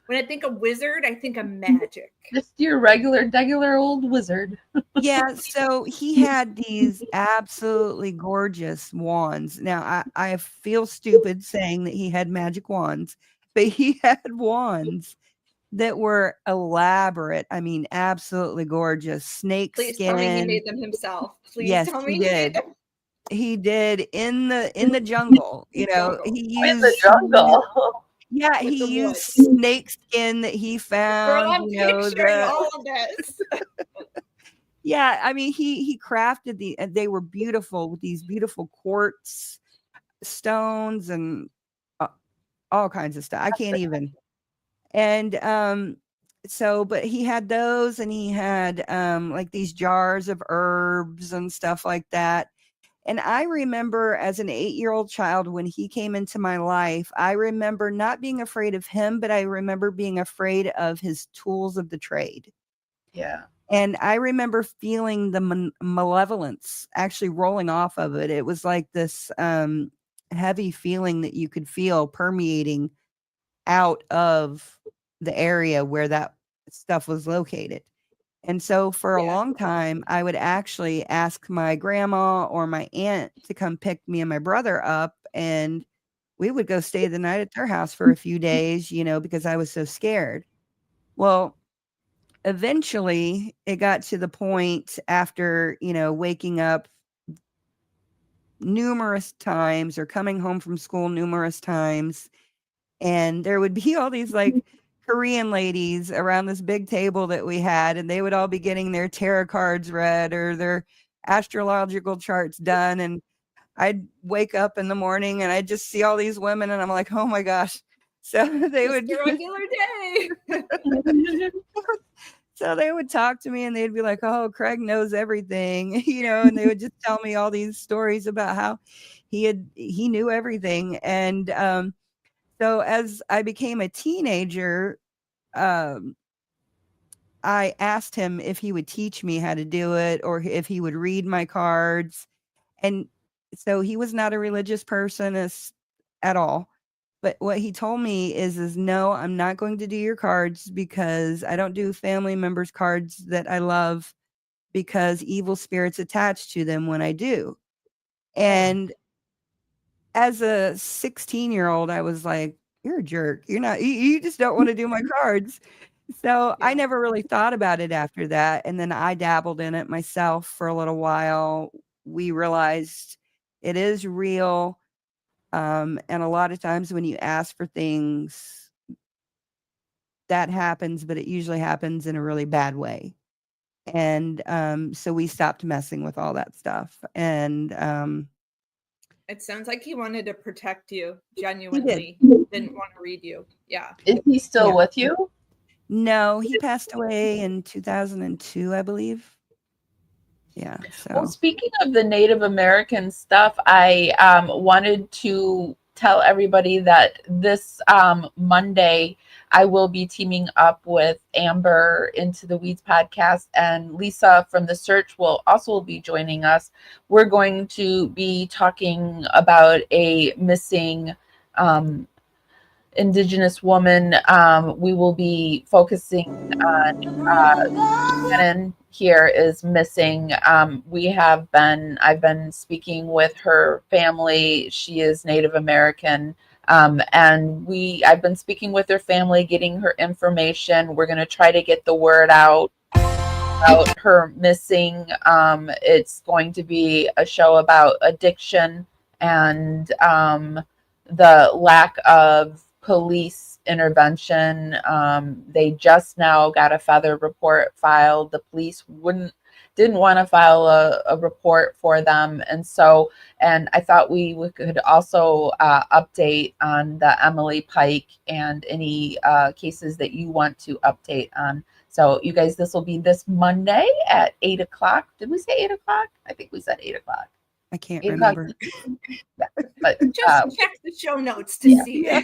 when I think of wizard, I think of magic. Just your regular old wizard. Yeah, so he had these absolutely gorgeous wands. Now, I feel stupid saying that he had magic wands, but he had wands that were elaborate. I mean, absolutely gorgeous. Snake Please skin. tell me he made them himself. Please tell me he did. He did in the jungle. You know, he used in the jungle. Yeah, he used snake skin that he found. Girl, I'm picturing all of this. Yeah, I mean, he crafted they were beautiful with these beautiful quartz stones and all kinds of stuff. I can't even. And so, but he had those, and he had like these jars of herbs and stuff like that. And I remember as an 8-year-old child, when he came into my life, I remember not being afraid of him, but I remember being afraid of his tools of the trade. Yeah. And I remember feeling the malevolence actually rolling off of it. It was like this heavy feeling that you could feel permeating out of the area where that stuff was located. And so for a long time, I would actually ask my grandma or my aunt to come pick me and my brother up, and we would go stay the night at their house for a few days, you know, because I was so scared. Well, eventually it got to the point after, you know, waking up numerous times or coming home from school numerous times, and there would be all these like Korean ladies around this big table that we had, and they would all be getting their tarot cards read or their astrological charts done. And I'd wake up in the morning and I'd just see all these women, and I'm like, oh my gosh. So they would a regular day. So they would talk to me and they'd be like, oh, Craig knows everything, you know, and they would just tell me all these stories about how he knew everything. And so as I became a teenager, I asked him if he would teach me how to do it or if he would read my cards. And so he was not a religious person at all. But what he told me is no, I'm not going to do your cards because I don't do family members' cards that I love because evil spirits attach to them when I do. And as a 16-year-old, I was like, you're a jerk. You're not, you just don't want to do my cards. So I never really thought about it after that. And then I dabbled in it myself for a little while. We realized it is real. And a lot of times when you ask for things, that happens, but it usually happens in a really bad way. And so we stopped messing with all that stuff. And it sounds like he wanted to protect you genuinely. He didn't want to read you. Yeah. Is he still with you? No, he passed away in 2002, I believe. Yeah. So. Well, speaking of the Native American stuff, I wanted to tell everybody that this Monday I will be teaming up with Amber Into the Weeds podcast, and Lisa from The Search will also be joining us. We're going to be talking about a missing Indigenous woman. We will be focusing on Shannon here is missing. I've been speaking with her family. She is Native American. And I've been speaking with her family, getting her information. We're going to try to get the word out about her missing. It's going to be a show about addiction and the lack of police intervention. They just now got a feather report filed. The police didn't want to file a report for them, and I thought we could also update on the Emily Pike and any cases that you want to update on. So you guys, this will be this Monday at 8 o'clock. Did we say 8 o'clock? I think we said 8 o'clock. I can't 8 o'clock. remember. Yeah, but Just check the show notes to see. Yeah.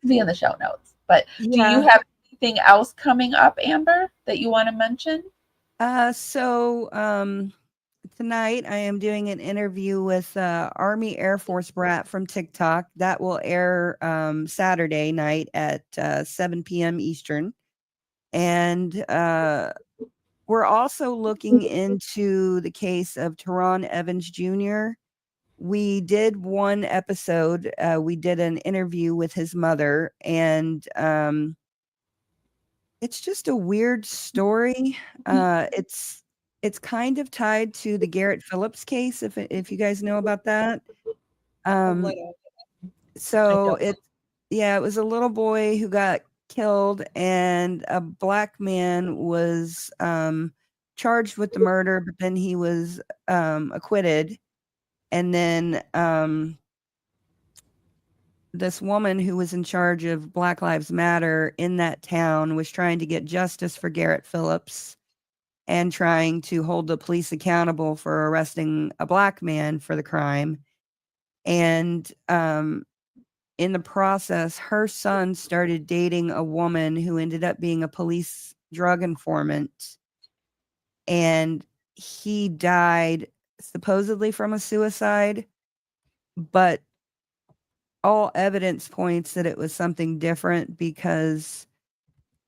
Be in the show notes. But do Yeah. you have anything else coming up, Amber, that you want to mention? Tonight I am doing an interview with Army Air Force brat from TikTok. That will air Saturday night at 7 p.m. Eastern. And we're also looking into the case of Teron Evans Jr. We did one episode. We did an interview with his mother, and it's just a weird story. It's kind of tied to the Garrett Phillips case, if you guys know about that. So it was a little boy who got killed, and a black man was charged with the murder, but then he was acquitted. And then this woman who was in charge of Black Lives Matter in that town was trying to get justice for Garrett Phillips and trying to hold the police accountable for arresting a black man for the crime. And in the process, her son started dating a woman who ended up being a police drug informant. And he died supposedly from a suicide, but all evidence points that it was something different, because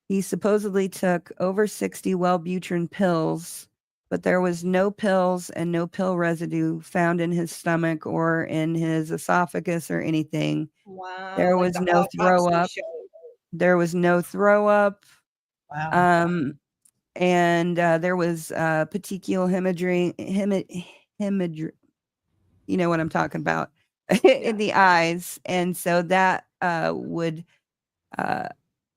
he supposedly took over 60 Wellbutrin pills, but there was no pills and no pill residue found in his stomach or in his esophagus or anything. Wow. There was no throw up. There was no throw up. Wow. And there was petechial hemorrhage, you know what I'm talking about, in the eyes. And so that would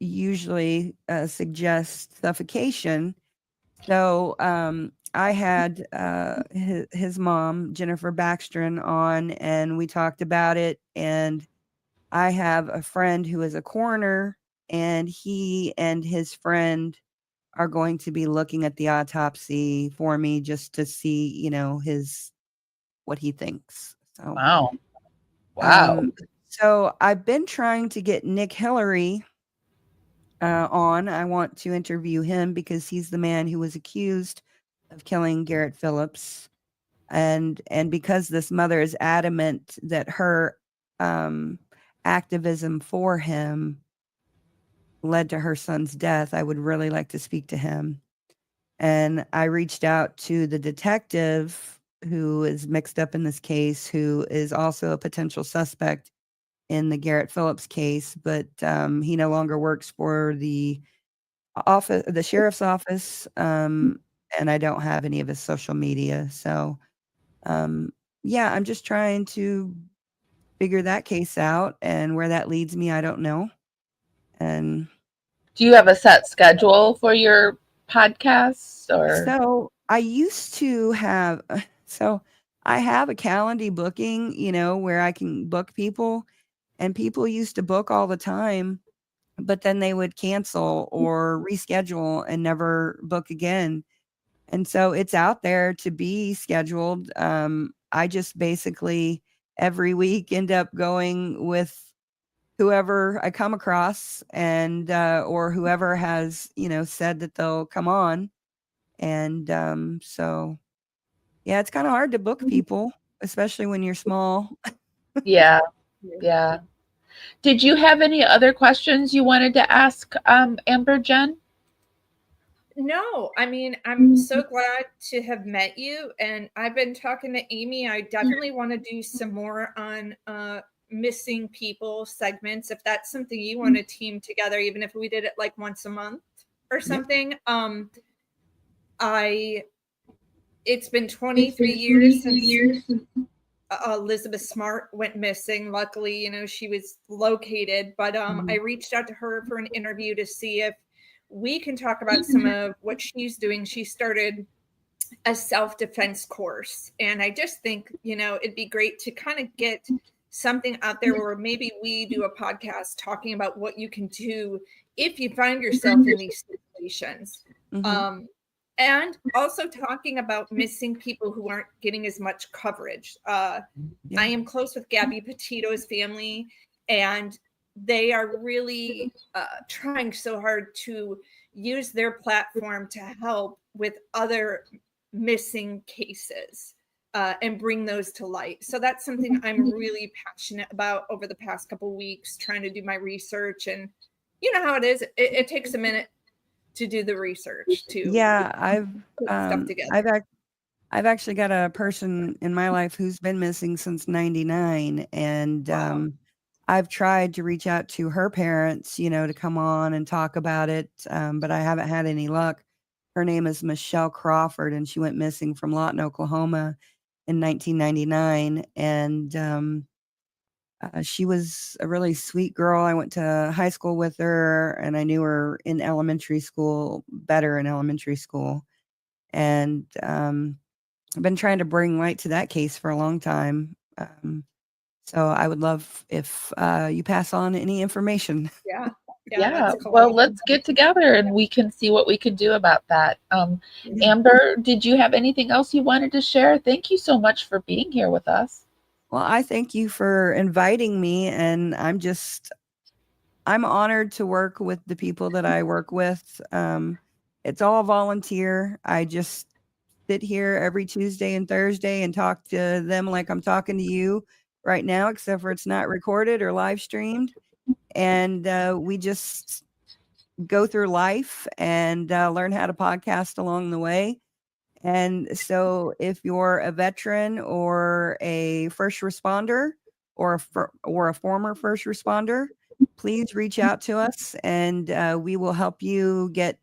usually suggest suffocation. So I had his mom, Jennifer Backstrom, on, and we talked about it. And I have a friend who is a coroner, and he and his friend are going to be looking at the autopsy for me just to see, what he thinks. So, Wow. So I've been trying to get Nick Hillary on. I want to interview him because he's the man who was accused of killing Garrett Phillips. And because this mother is adamant that her activism for him led to her son's death, I would really like to speak to him. And I reached out to the detective who is mixed up in this case, who is also a potential suspect in the Garrett Phillips case, but he no longer works for the sheriff's office, and I don't have any of his social media. So, I'm just trying to figure that case out, and where that leads me, I don't know. And do you have a set schedule for your podcasts, or? So I used to have, I have a Calendly booking, where I can book people, and people used to book all the time, but then they would cancel or reschedule and never book again. And so it's out there to be scheduled. I just basically every week end up going with whoever I come across, and or whoever has, said that they'll come on. And so, yeah, it's kind of hard to book people, especially when you're small. Yeah. Did you have any other questions you wanted to ask Amber, Jen? No, I mean, I'm so glad to have met you. And I've been talking to Amy. I definitely want to do some more on missing people segments, if that's something you want to team together, even if we did it like once a month or something. It's been 23 years since Elizabeth Smart went missing. Luckily, she was located, but I reached out to her for an interview to see if we can talk about some of what she's doing. She started a self-defense course, and I just think, it'd be great to kind of get something out there where maybe we do a podcast talking about what you can do if you find yourself in these situations. And also talking about missing people who aren't getting as much coverage. I am close with Gabby Petito's family, and they are really trying so hard to use their platform to help with other missing cases and bring those to light. So that's something I'm really passionate about over the past couple of weeks, trying to do my research. And you know how it is. It takes a minute to do the research to put stuff together. I've actually got a person in my life who's been missing since 99, and Wow. I've tried to reach out to her parents, to come on and talk about it, but I haven't had any luck. Her name is Michelle Crawford, and she went missing from Lawton, Oklahoma in 1999, and she was a really sweet girl. I went to high school with her, and I knew her in elementary school, better in elementary school. And I've been trying to bring light to that case for a long time. So I would love if you pass on any information. Yeah. Yeah. Well, let's get together and we can see what we can do about that. Amber, did you have anything else you wanted to share? Thank you so much for being here with us. Well, I thank you for inviting me, and I'm honored to work with the people that I work with. It's all volunteer. I just sit here every Tuesday and Thursday and talk to them like I'm talking to you right now, except for it's not recorded or live streamed. And we just go through life and learn how to podcast along the way. And so if you're a veteran or a first responder or a former first responder, please reach out to us, and we will help you get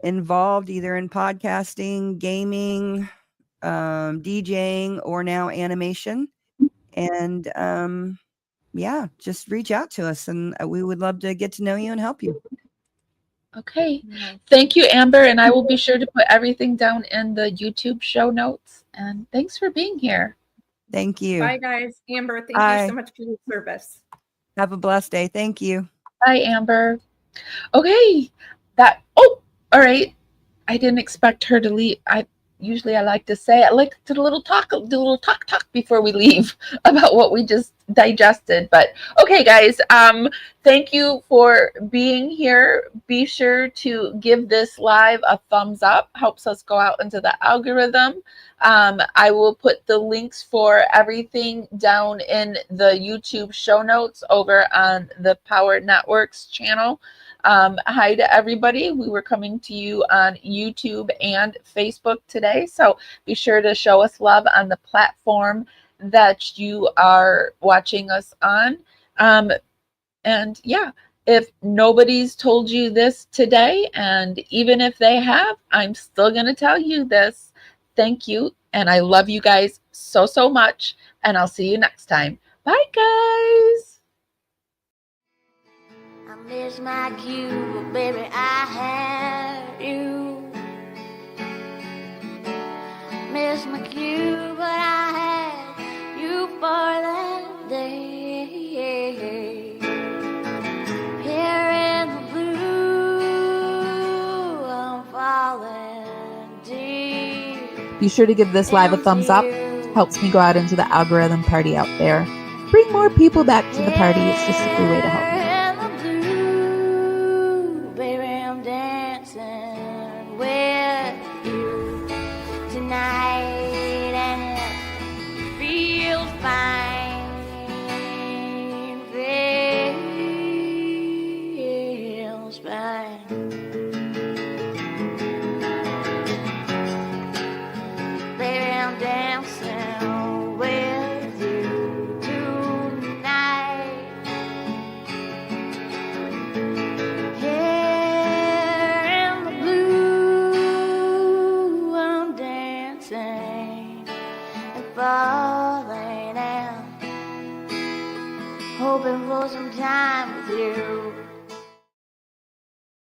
involved either in podcasting, gaming, DJing, or now animation. And just reach out to us, and we would love to get to know you and help you. Okay. Thank you, Amber. And I will be sure to put everything down in the YouTube show notes. And thanks for being here. Thank you. Bye, guys. Amber, thank you so much for your service. Have a blessed day. Thank you. Bye, Amber. Okay. All right. I didn't expect her to leave. Usually I like to say, I like to do a little talk before we leave about what we just digested. But okay, guys, thank you for being here. Be sure to give this live a thumbs up. Helps us go out into the algorithm. I will put the links for everything down in the YouTube show notes over on the Power Networks channel. Hi to everybody. We were coming to you on YouTube and Facebook today, so be sure to show us love on the platform that you are watching us on. And yeah, if nobody's told you this today, and even if they have, I'm still going to tell you this. Thank you, and I love you guys so, so much, and I'll see you next time. Bye, guys. I miss my cue, baby, I had you. Miss my cue, but I had you for that day. Here in the blue, I'm falling deep. Be sure to give this live a thumbs up. Helps me go out into the algorithm party out there. Bring more people back to the party. It's just a free way to help me. falling and hoping for some time with you.